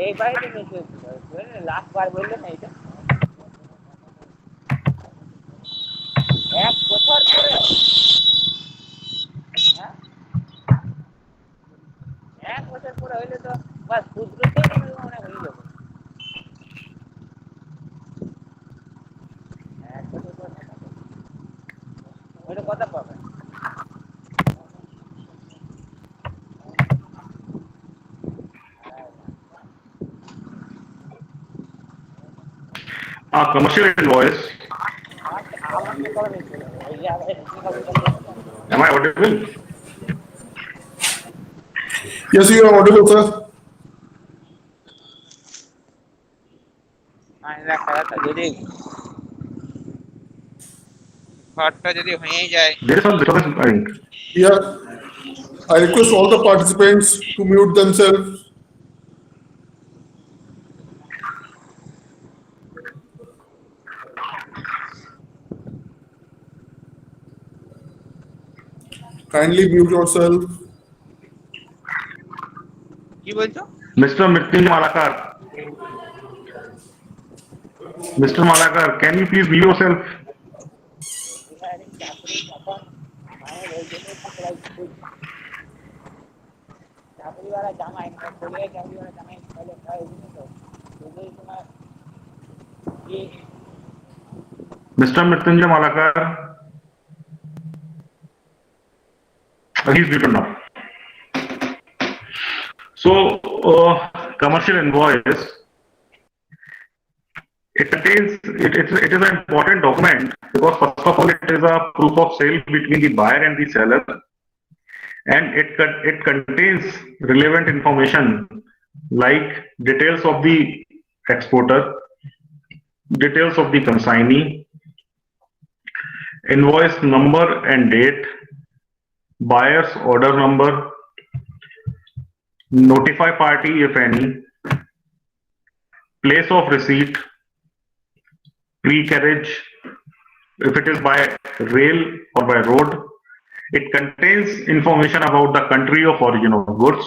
এইবারে তুমি last বার বললে না এটা 1 বছর পরে হ্যাঁ 1 বছর পরে হইলে তো বাস বুঝতেই মনে হয়ে যাবে 1 বছর পরে ওইটা কথা পাবে a commercial invoice. আমাকে করে নিতে হবে Am I audible? Yes, you are audible, sir. যদি ঘরটা যদি হয়েই যায় There is some disturbance, I think. Yeah. I request all the participants to mute themselves. Kindly mute yourself. কি বলছো Mr. Mrityunjay Malakar. Mr. Malakar, can you please mute yourself? চাকরিওয়ালা জামাই বলে চাকরিওয়ালা জামাই তাহলে হয় তো যদি তোমার কি Mr. Mrityunjay Malakar. He's muted now. So, commercial invoice. It contains, it is an important document because first of all, it is a proof of sale between the buyer and the seller, and it contains relevant information like details of the exporter, details of the consignee, invoice number and date, buyer's order number, notify party if any, place of receipt, pre-carriage, if it is by rail or by road. It contains information about the country of origin of goods.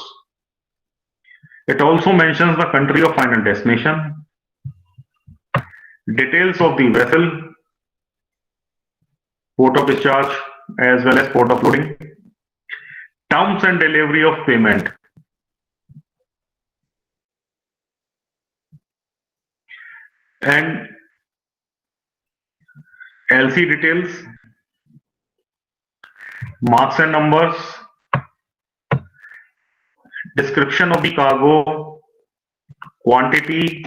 It also mentions the country of final destination, details of the vessel, port of discharge as well as port of loading, terms and delivery of payment. And LC details, marks and numbers, description of the cargo, quantity,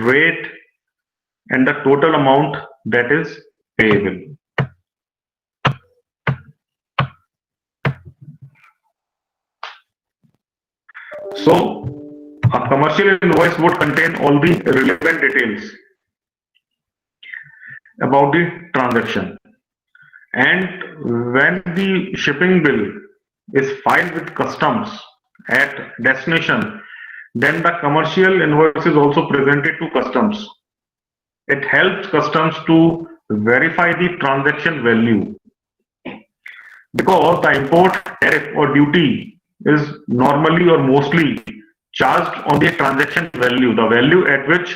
rate, and the total amount that is payable. So, a commercial invoice would contain all the relevant details about the transaction. And when the shipping bill is filed with customs at destination, then the commercial invoice is also presented to customs. It helps customs to verify the transaction value, because the import tariff or duty is normally or mostly charged on the transaction value, the value at which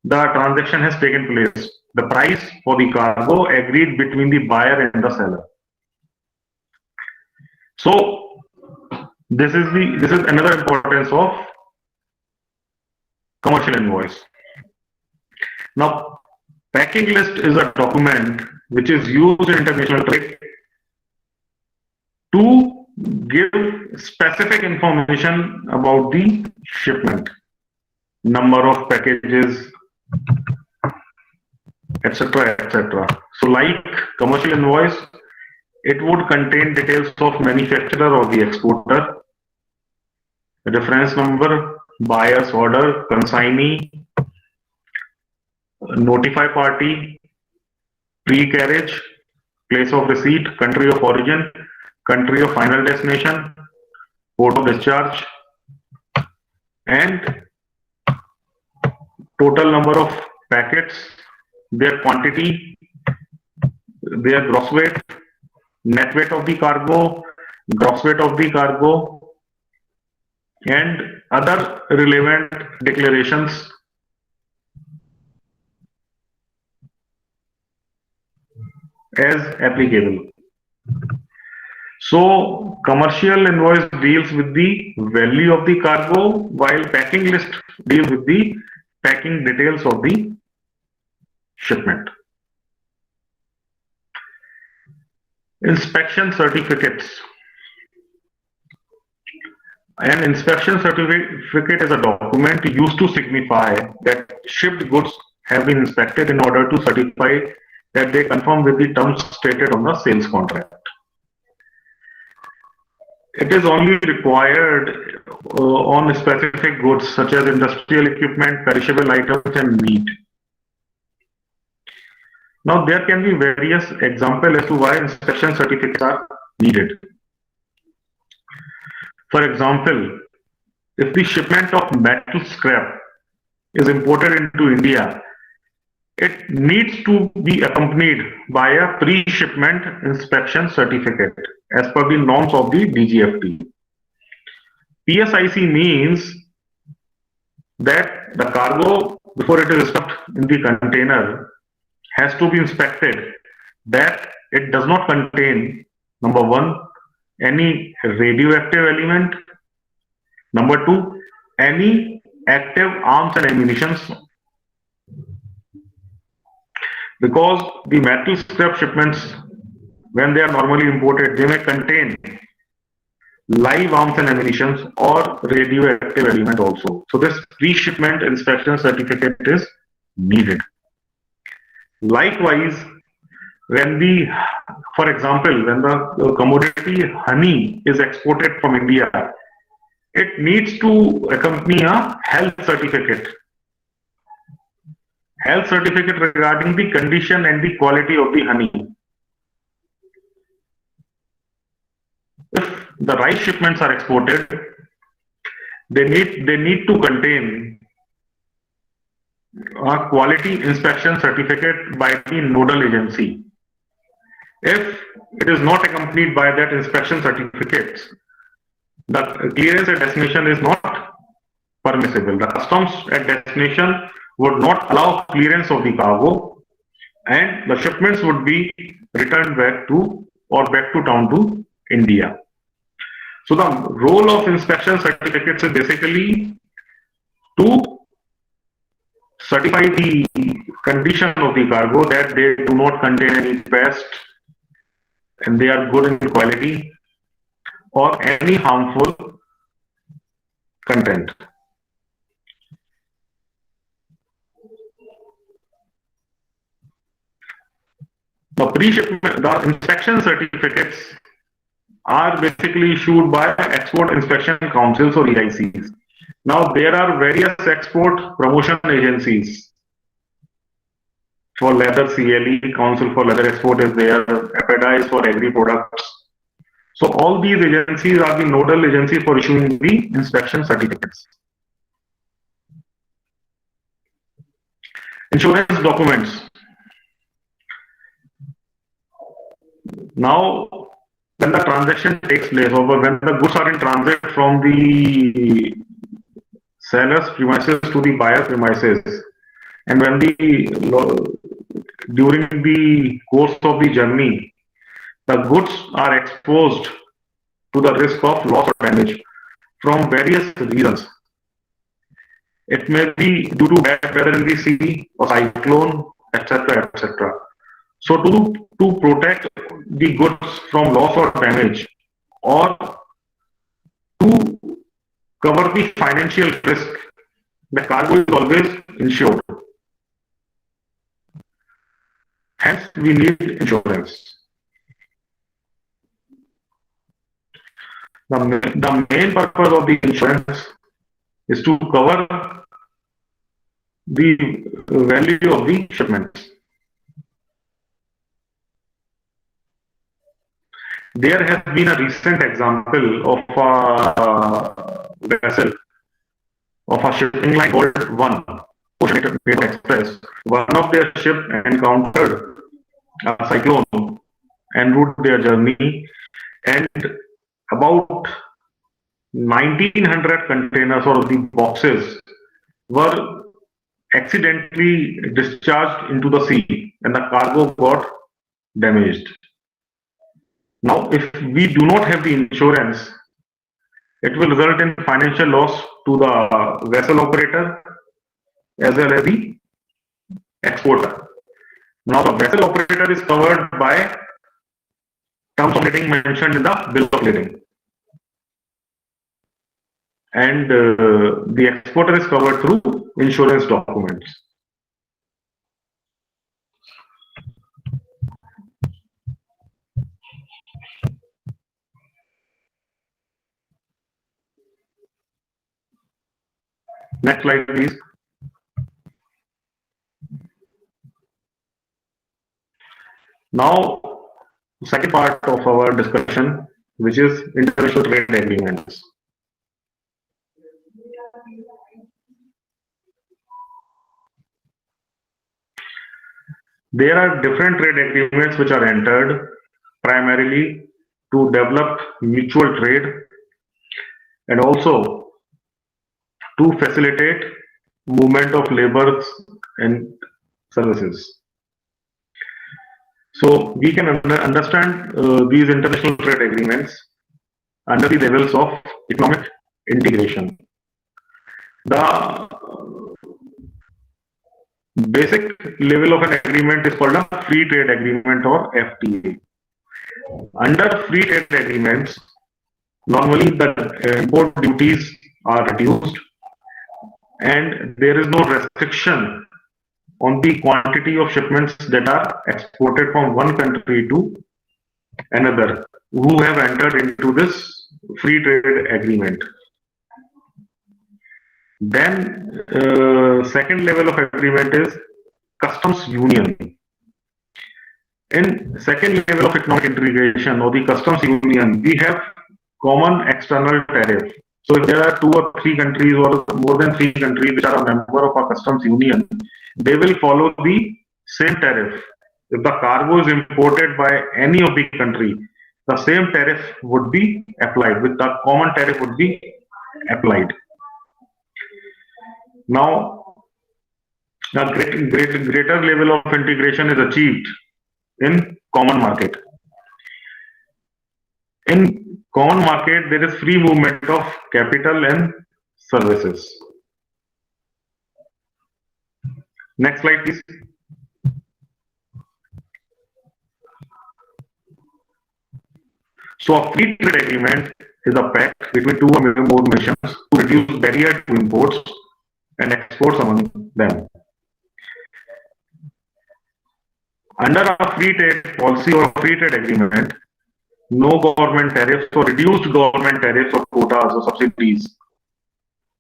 the transaction has taken place, the price for the cargo agreed between the buyer and the seller. So this is another importance of commercial invoice. Now, packing list is a document which is used in international trade to give specific information about the shipment, number of packages, etc., etc. So like commercial invoice, it would contain details of manufacturer or the exporter, reference number, buyer's order, consignee, notify party, pre-carriage, place of receipt, country of origin, country of final destination, port of discharge, and total number of packets, their quantity, their gross weight, net weight of the cargo, gross weight of the cargo, and other relevant declarations as applicable. So, commercial invoice deals with the value of the cargo, while packing list deals with the packing details of the shipment. Inspection certificates. An inspection certificate is a document used to signify that shipped goods have been inspected in order to certify that they conform with the terms stated on the sales contract. It is only required on specific goods such as industrial equipment, perishable items, and meat. Now, there can be various examples as to why inspection certificates are needed. For example, if the shipment of metal scrap is imported into India, it needs to be accompanied by a pre-shipment inspection certificate as per the norms of the DGFT. PSIC means that the cargo, before it is stuffed in the container, has to be inspected that it does not contain, number one, any radioactive element, number two, any active arms and ammunition, because the metal scrap shipments, when they are normally imported, they may contain live arms and ammunition or radioactive element also. So this pre-shipment inspection certificate is needed. Likewise, when for example, when the commodity honey is exported from India, it needs to accompany a health certificate. Health certificate regarding the condition and the quality of the honey. If the rice shipments are exported, they need to contain a quality inspection certificate by the nodal agency. If it is not accompanied by that inspection certificate, the clearance at destination is not permissible. The customs at destination would not allow clearance of the cargo, and the shipments would be returned back to town to India. So the role of inspection certificates is basically to certify the condition of the cargo, that they do not contain any pest and they are good in quality, or any harmful content. The inspection certificates are basically issued by Export Inspection Councils or EICs. Now, there are various export promotion agencies. For leather, CLE, Council for Leather Export is there, APEDA is for agri products. So all these agencies are the nodal agencies for issuing the inspection certificates. Insurance documents. Now, when the transaction takes place, or when the goods are in transit from the seller's premises to the buyer premises, and when during the course of the journey, the goods are exposed to the risk of loss or damage from various reasons. It may be due to bad weather in the sea or cyclone, etc., etc. So to protect the goods from loss or damage, or to cover the financial risk, the cargo is always insured. Hence, we need insurance. The main purpose of the insurance is to cover the value of the shipments. There has been a recent example of a vessel of a shipping line called One Ocean Express. One of their ships encountered a cyclone en route their journey, and about 1900 containers or the boxes were accidentally discharged into the sea and the cargo got damaged. Now, if we do not have the insurance, it will result in financial loss to the vessel operator as well as the exporter. Now, the vessel operator is covered by terms of lading mentioned in the bill of lading, and the exporter is covered through insurance documents. Next slide, please. Now, second part of our discussion, which is international trade agreements. There are different trade agreements which are entered primarily to develop mutual trade and also to facilitate movement of labor and services. So we can understand these international trade agreements under the levels of economic integration. The basic level of an agreement is called a free trade agreement or FTA. Under free trade agreements, normally the import duties are reduced and there is no restriction on the quantity of shipments that are exported from one country to another who have entered into this free trade agreement. Then second level of agreement is customs union. In second level of economic integration or the customs union, we have common external tariff. So if there are 2 or 3 countries or more than 3 countries which are a member of a customs union, they will follow the same tariff. If the cargo is imported by any of the country, the same tariff would be applied, with the common tariff would be applied. Now, a greater level of integration is achieved in common market. In common market, there is free movement of capital and services. Next slide, please. So a free trade agreement is a pact between 2 or more nations to reduce barrier to imports and exports among them. Under a free trade policy or free trade agreement, no government tariffs or reduced government tariffs or quotas or subsidies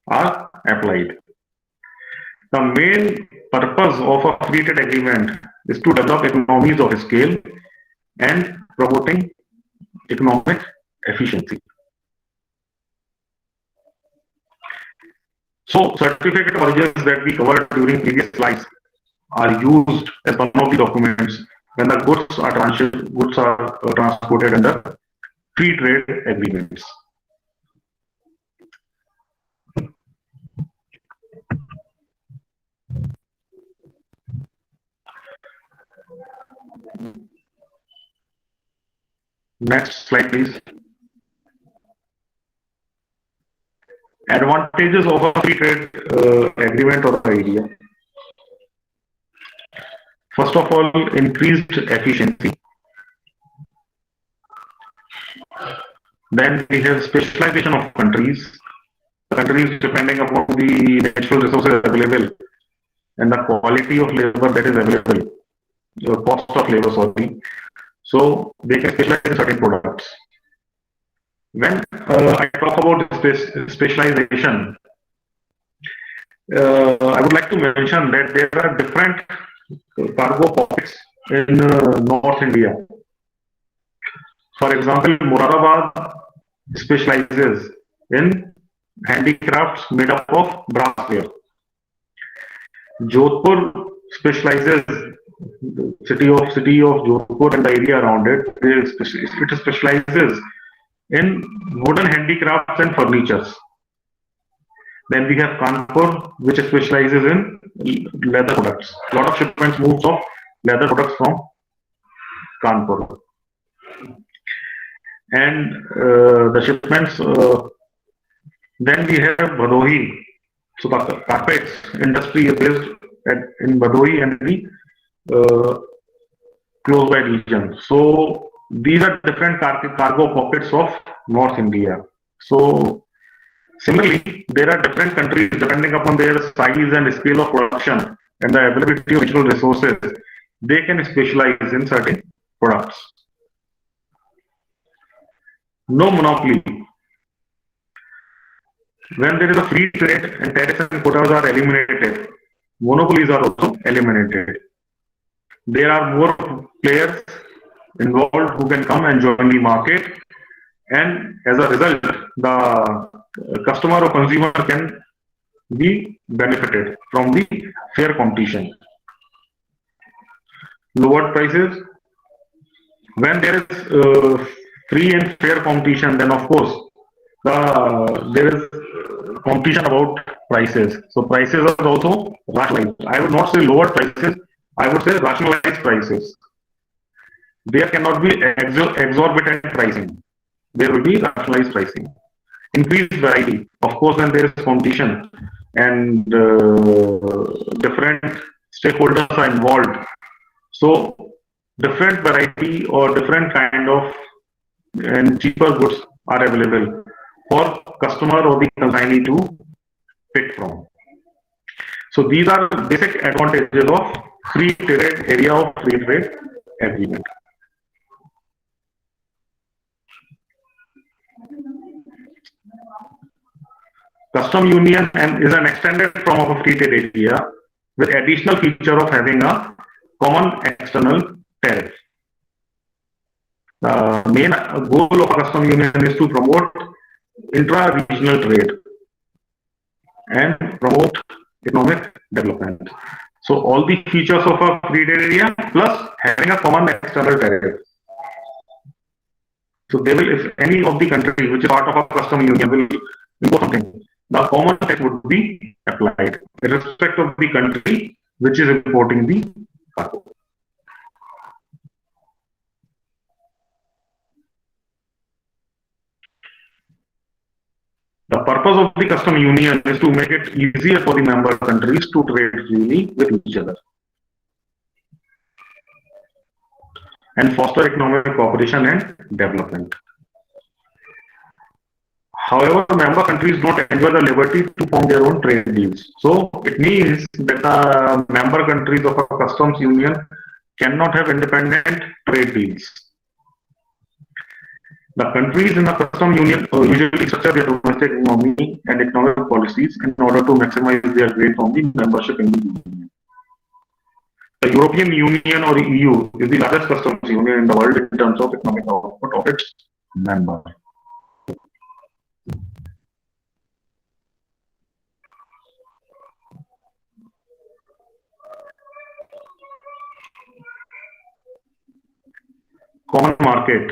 are applied. The main purpose of a free trade agreement is to develop economies of scale and promoting economic efficiency. So certificate of origins that we covered during previous slides are used as one of the documents when the goods are transported under free trade agreements. Next slide, please. Advantages of a free trade agreement or idea. First of all, increased efficiency. Then we have specialization of countries. Countries depending upon the natural resources available and the quality of labor that is available, the cost of labor, sorry. So they can specialize in certain products. When I talk about specialization, I would like to mention that there are different cargo pockets in North India. For example, Moradabad specializes in handicrafts made up of brassware. Jodhpur specializes city of Jodhpur and the area around it, it specializes in wooden handicrafts and furnitures. Then we have Kanpur, which specializes in leather products. A lot of shipments moves of leather products from Kanpur. And the shipments, then we have Bhadohi. So the carpets industry is based in Bhadohi and the close by region. So these are different cargo pockets of North India. So similarly, there are different countries depending upon their size and scale of production and the availability of natural resources. They can specialize in certain products. No monopoly. When there is a free trade and tariffs and quotas are eliminated, monopolies are also eliminated. There are more players involved who can come and join the market, and as a result, the customer or consumer can be benefited from the fair competition. Lowered prices. When there is free and fair competition, then of course there is competition about prices. So prices are also rationalized. I would not say lower prices, I would say rationalized prices. There cannot be exorbitant pricing. There will be rationalized pricing. Increased variety. Of course, when there is competition and different stakeholders are involved, so different variety or different kind of and cheaper goods are available for customer or the consignee to pick from. So these are basic advantages of free trade area of free trade agreement. Custom union is an extended form of a free trade area with additional feature of having a common external tariff. The main goal of a custom union is to promote intra-regional trade and promote economic development. So all the features of a free trade area plus having a common external tariff. So they will, if any of the countries which is part of a custom union will import something, the common tariff would be applied irrespective of the country which is importing the cargo. The purpose of the custom union is to make it easier for the member countries to trade freely with each other and foster economic cooperation and development. However, member countries don't enjoy the liberty to form their own trade deals. So it means that the member countries of a customs union cannot have independent trade deals. The countries in the custom union usually structure their domestic economy and economic policies in order to maximize their gain from the membership in the union. The European Union or EU is the largest customs union in the world in terms of economic output of its members. Common market.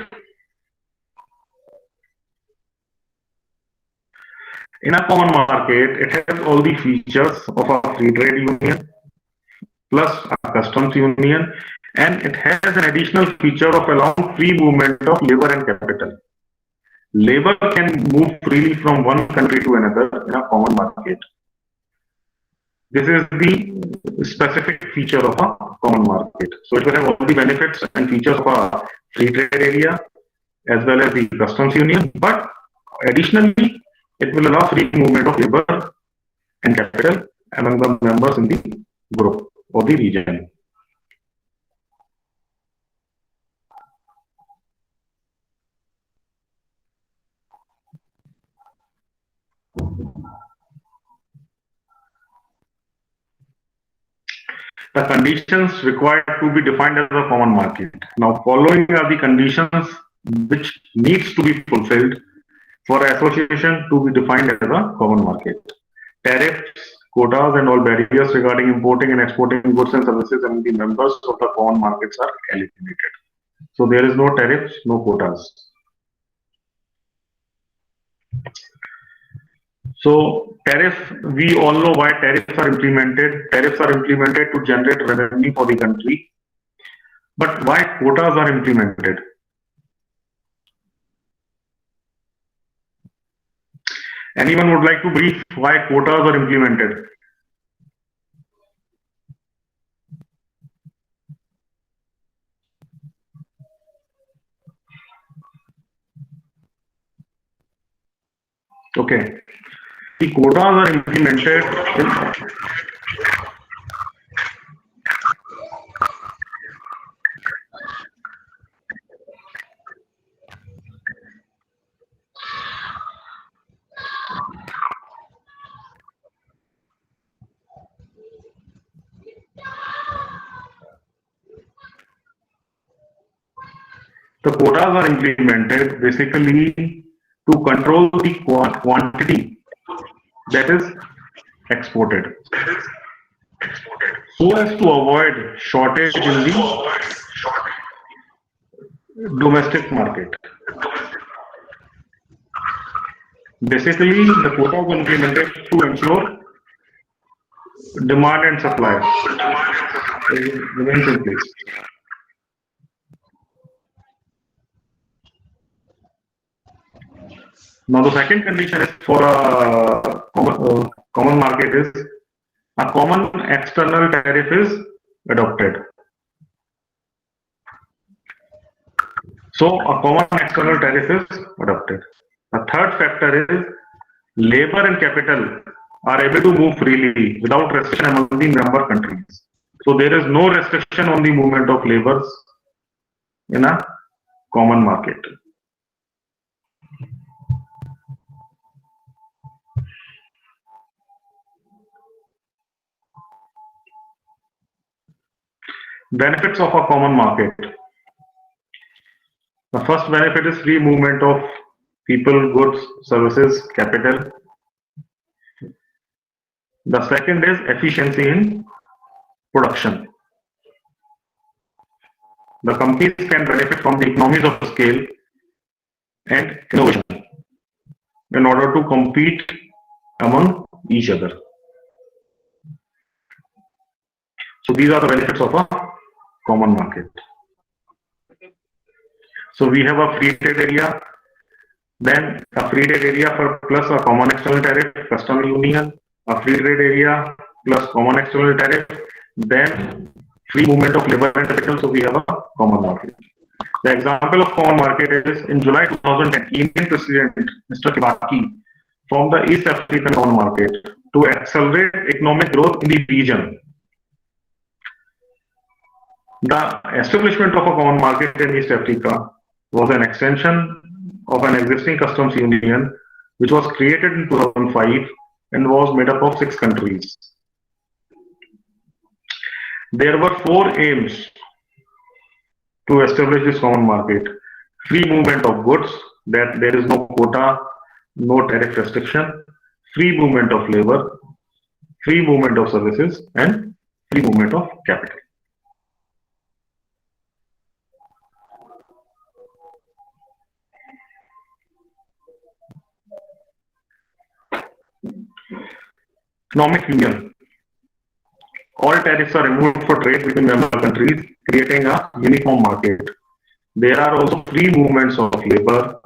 In a common market, it has all the features of a free trade union plus a customs union, and it has an additional feature of allowing free movement of labor and capital. Labor can move freely from one country to another in a common market. This is the specific feature of a common market. So it will have all the benefits and features of a free trade area as well as the customs union, but additionally, it will allow free movement of labor and capital among the members in the group or the region. The conditions required to be defined as a common market. Now, following are the conditions which needs to be fulfilled for association to be defined as a common market. Tariffs quotas and all barriers regarding importing and exporting goods and services among the members of the common markets are eliminated. So there is no tariffs, no quotas. So tariff, we all know why tariffs are implemented. Tariffs are implemented to generate revenue for the country. But why quotas are implemented? Anyone would like to brief why quotas are implemented? Okay. The quotas are implemented the quotas are implemented basically to control the quantity that is exported so as to avoid shortage in the domestic market. Basically, the quota was implemented to ensure demand and supply remains in place. Now, the second condition is for a common market is a common external tariff is adopted. So, a common external tariff is adopted. The third factor is labor and capital are able to move freely without restriction among the member countries. So, there is no restriction on the movement of labors in a common market. Benefits of a common market. The first benefit is free movement of people, goods, services, capital. The second is efficiency in production. The companies can benefit from the economies of scale and innovation in order to compete among each other. So these are the benefits of a common market. So we have a free trade area, then a free trade area for plus a common external tariff, custom union, a free trade area plus common external tariff, then free movement of labor and capital. So we have a common market. The example of common market is in July 2010, Kenyan President Mr. Kibaki formed the East African Common Market to accelerate economic growth in the region. The establishment of a common market in East Africa was an extension of an existing customs union which was created in 2005 and was made up of 6 countries. There were 4 aims to establish this common market. Free movement of goods, that there is no quota, no tariff restriction, free movement of labor, free movement of services, and free movement of capital. Economic union. All tariffs are removed for trade between member countries, creating a uniform market. There are also free movements of labor,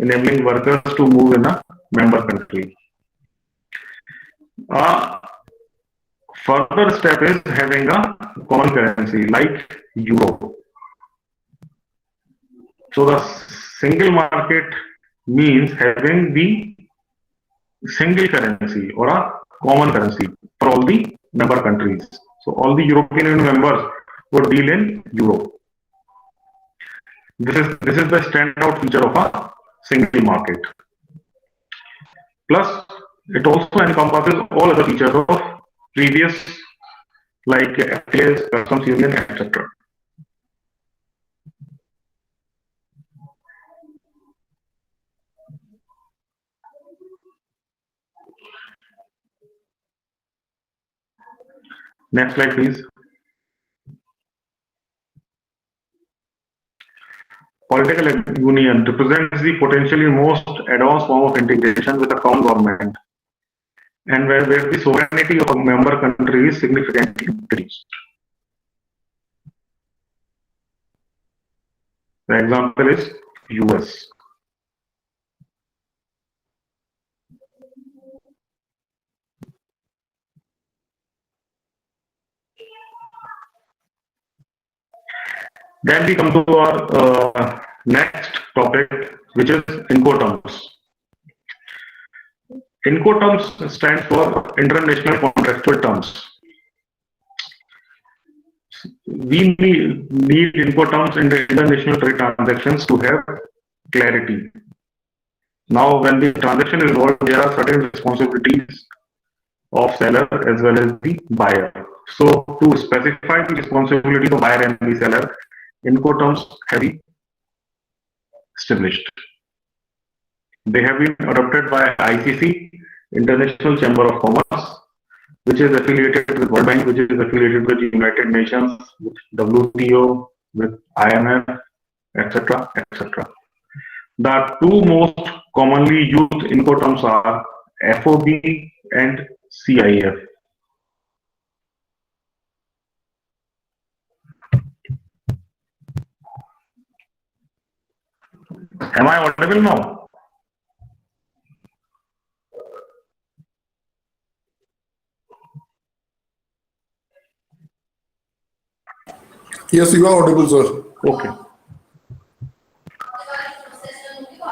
enabling workers to move in a member country. A further step is having a common currency like euro. So the single market means having the single currency or a common currency for all the member countries. So all the European Union members would deal in euro. This is the standout feature of a single market. Plus, it also encompasses all other features of previous like FTAs, customs union, etc. Next slide, please. Political union represents the potentially most advanced form of integration with a common government, and where the sovereignty of a member country is significantly increased. The example is US. Then we come to our next topic, which is Incoterms. Incoterms stands for International Contractual Terms. We need Incoterms in the international trade transactions to have clarity. Now, when the transaction is involved, there are certain responsibilities of seller as well as the buyer. So, to specify the responsibility of buyer and the seller, Incoterms have been established. They have been adopted by ICC, International Chamber of Commerce, which is affiliated with World Bank, which is affiliated with United Nations, with WTO, with IMF, etc., etc. The two most commonly used Incoterms are FOB and CIF. Am I audible now? Yes, you are audible, sir. Okay.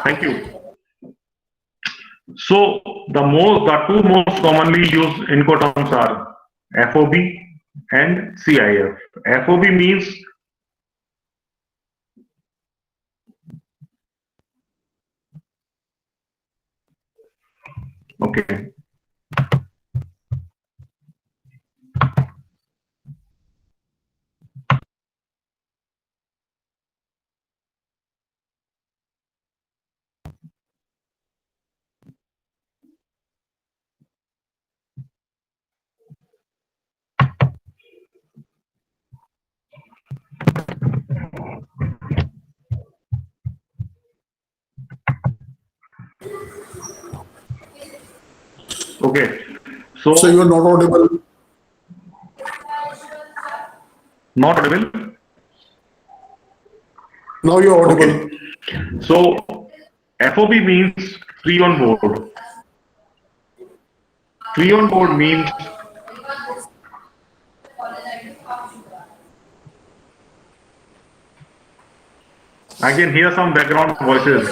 Thank you. So the two most commonly used Incoterms are FOB and CIF. FOB means okay. Okay. So you are not audible. Not audible. Now you are audible. Okay. So FOB means free on board. Free on board means I can hear some background voices.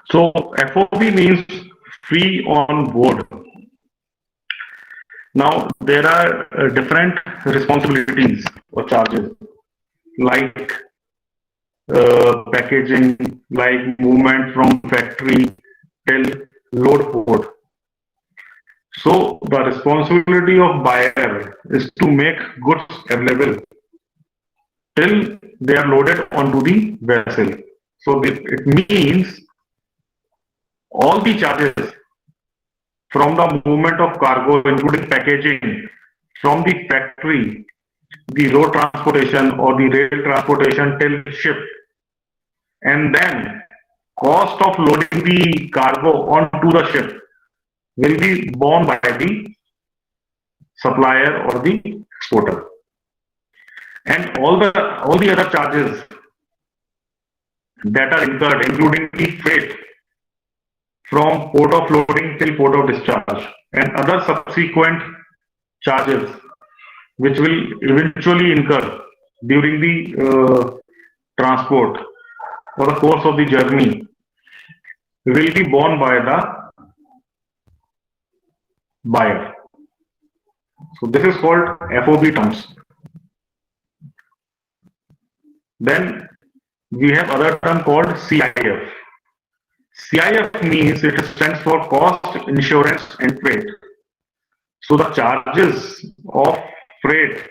So FOB means free on board. Now there are different responsibilities or charges like packaging, like movement from factory till load port. So the responsibility of buyer is to make goods available till they are loaded onto the vessel. So it means all the charges from the movement of cargo, including packaging, from the factory, the road transportation or the rail transportation till ship, and then cost of loading the cargo onto the ship will be borne by the supplier or the exporter. And all the other charges that are incurred, including the freight from port of loading till port of discharge and other subsequent charges which will eventually incur during the transport or the course of the journey will be borne by the buyer. So this is called FOB terms. Then we have other term called CIF. CIF means it stands for cost, insurance and freight. So the charges of freight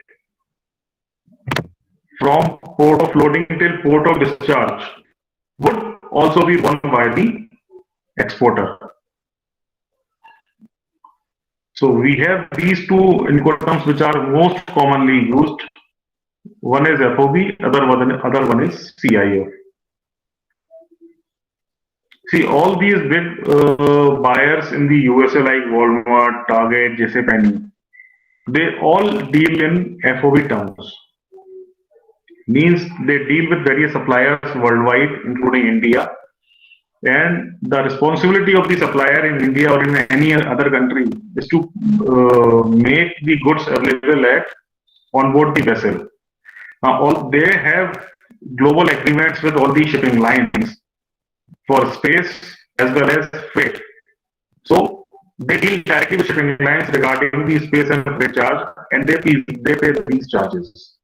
from port of loading till port of discharge would also be borne by the exporter. So we have these two Incoterms which are most commonly used. One is FOB, other one is CIF. See, all these big buyers in the USA like Walmart, Target, JCPenney, they all deal in FOB terms. Means they deal with various suppliers worldwide, including India, and the responsibility of the supplier in India or in any other country is to make the goods available at on board the vessel. Now, they have global agreements with all the shipping lines for space as well as freight. So they deal directly with shipping lines regarding the space and freight charge, and they pay these charges.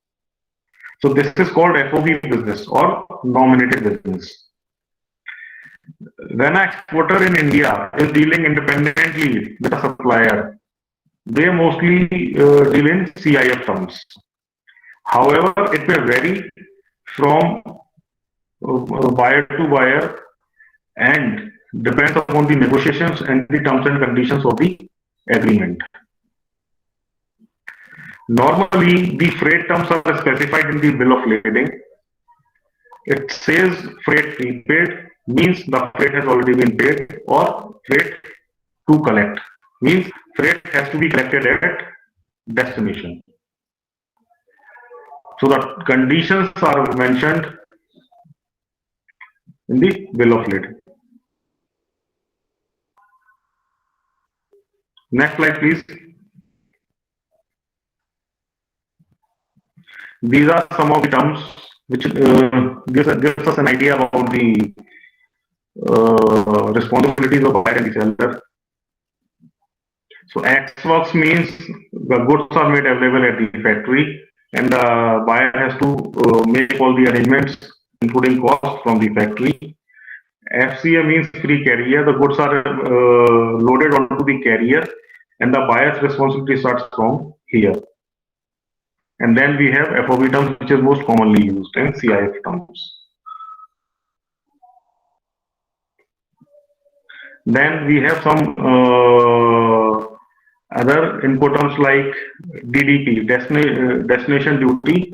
So this is called FOB business or nominated business. When an exporter in India is dealing independently with a supplier, they mostly deal in CIF terms. However, it may vary from buyer to buyer and depends upon the negotiations and the terms and conditions of the agreement. Normally, the freight terms are specified in the bill of lading. It says freight prepaid, means the freight has already been paid, or freight to collect, means freight has to be collected at destination. So the conditions are mentioned in the bill of lading. Next slide, please. These are some of the terms which gives us an idea about the responsibilities of buyer and seller. So ex-works means the goods are made available at the factory and the buyer has to make all the arrangements including cost from the factory. FCA means free carrier. The goods are loaded onto the carrier and the buyer's responsibility starts from here. And then we have FOB terms, which is most commonly used, and CIF terms. Then we have some other Incoterms like DDP, destination duty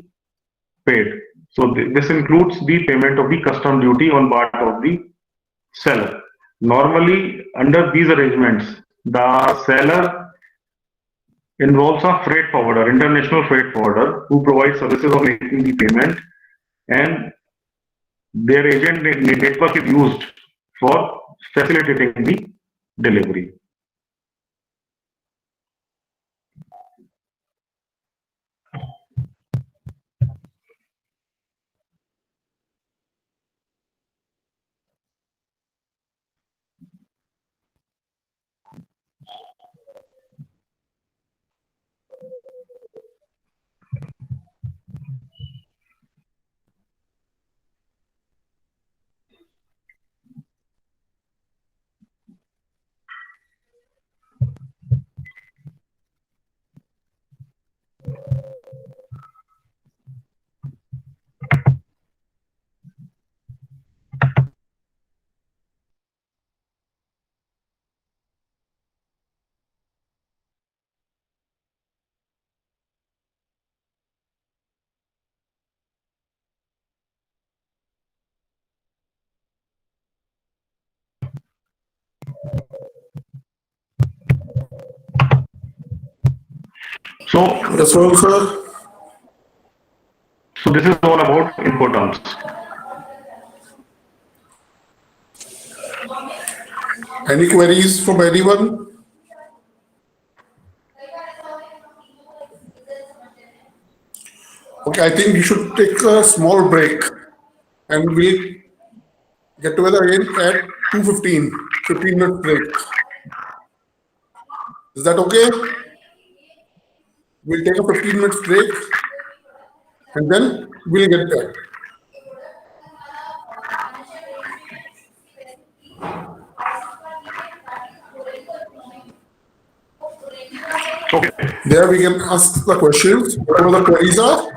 paid. So this includes the payment of the custom duty on part of the seller. Normally, under these arrangements, the seller involves a freight forwarder, international freight forwarder, who provides services of making the payment, and their agent network is used for facilitating the delivery. So, Yes, sir. so this is all about Incoterms. Any queries from anyone? Okay, I think you should take a small break and we'll get together again at 2:15, 15-minute break. Is that okay? We'll take a 15-minute break and then we'll get back. Okay. There we can ask the questions, whatever the queries are.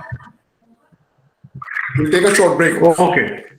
We'll take a short break. Okay.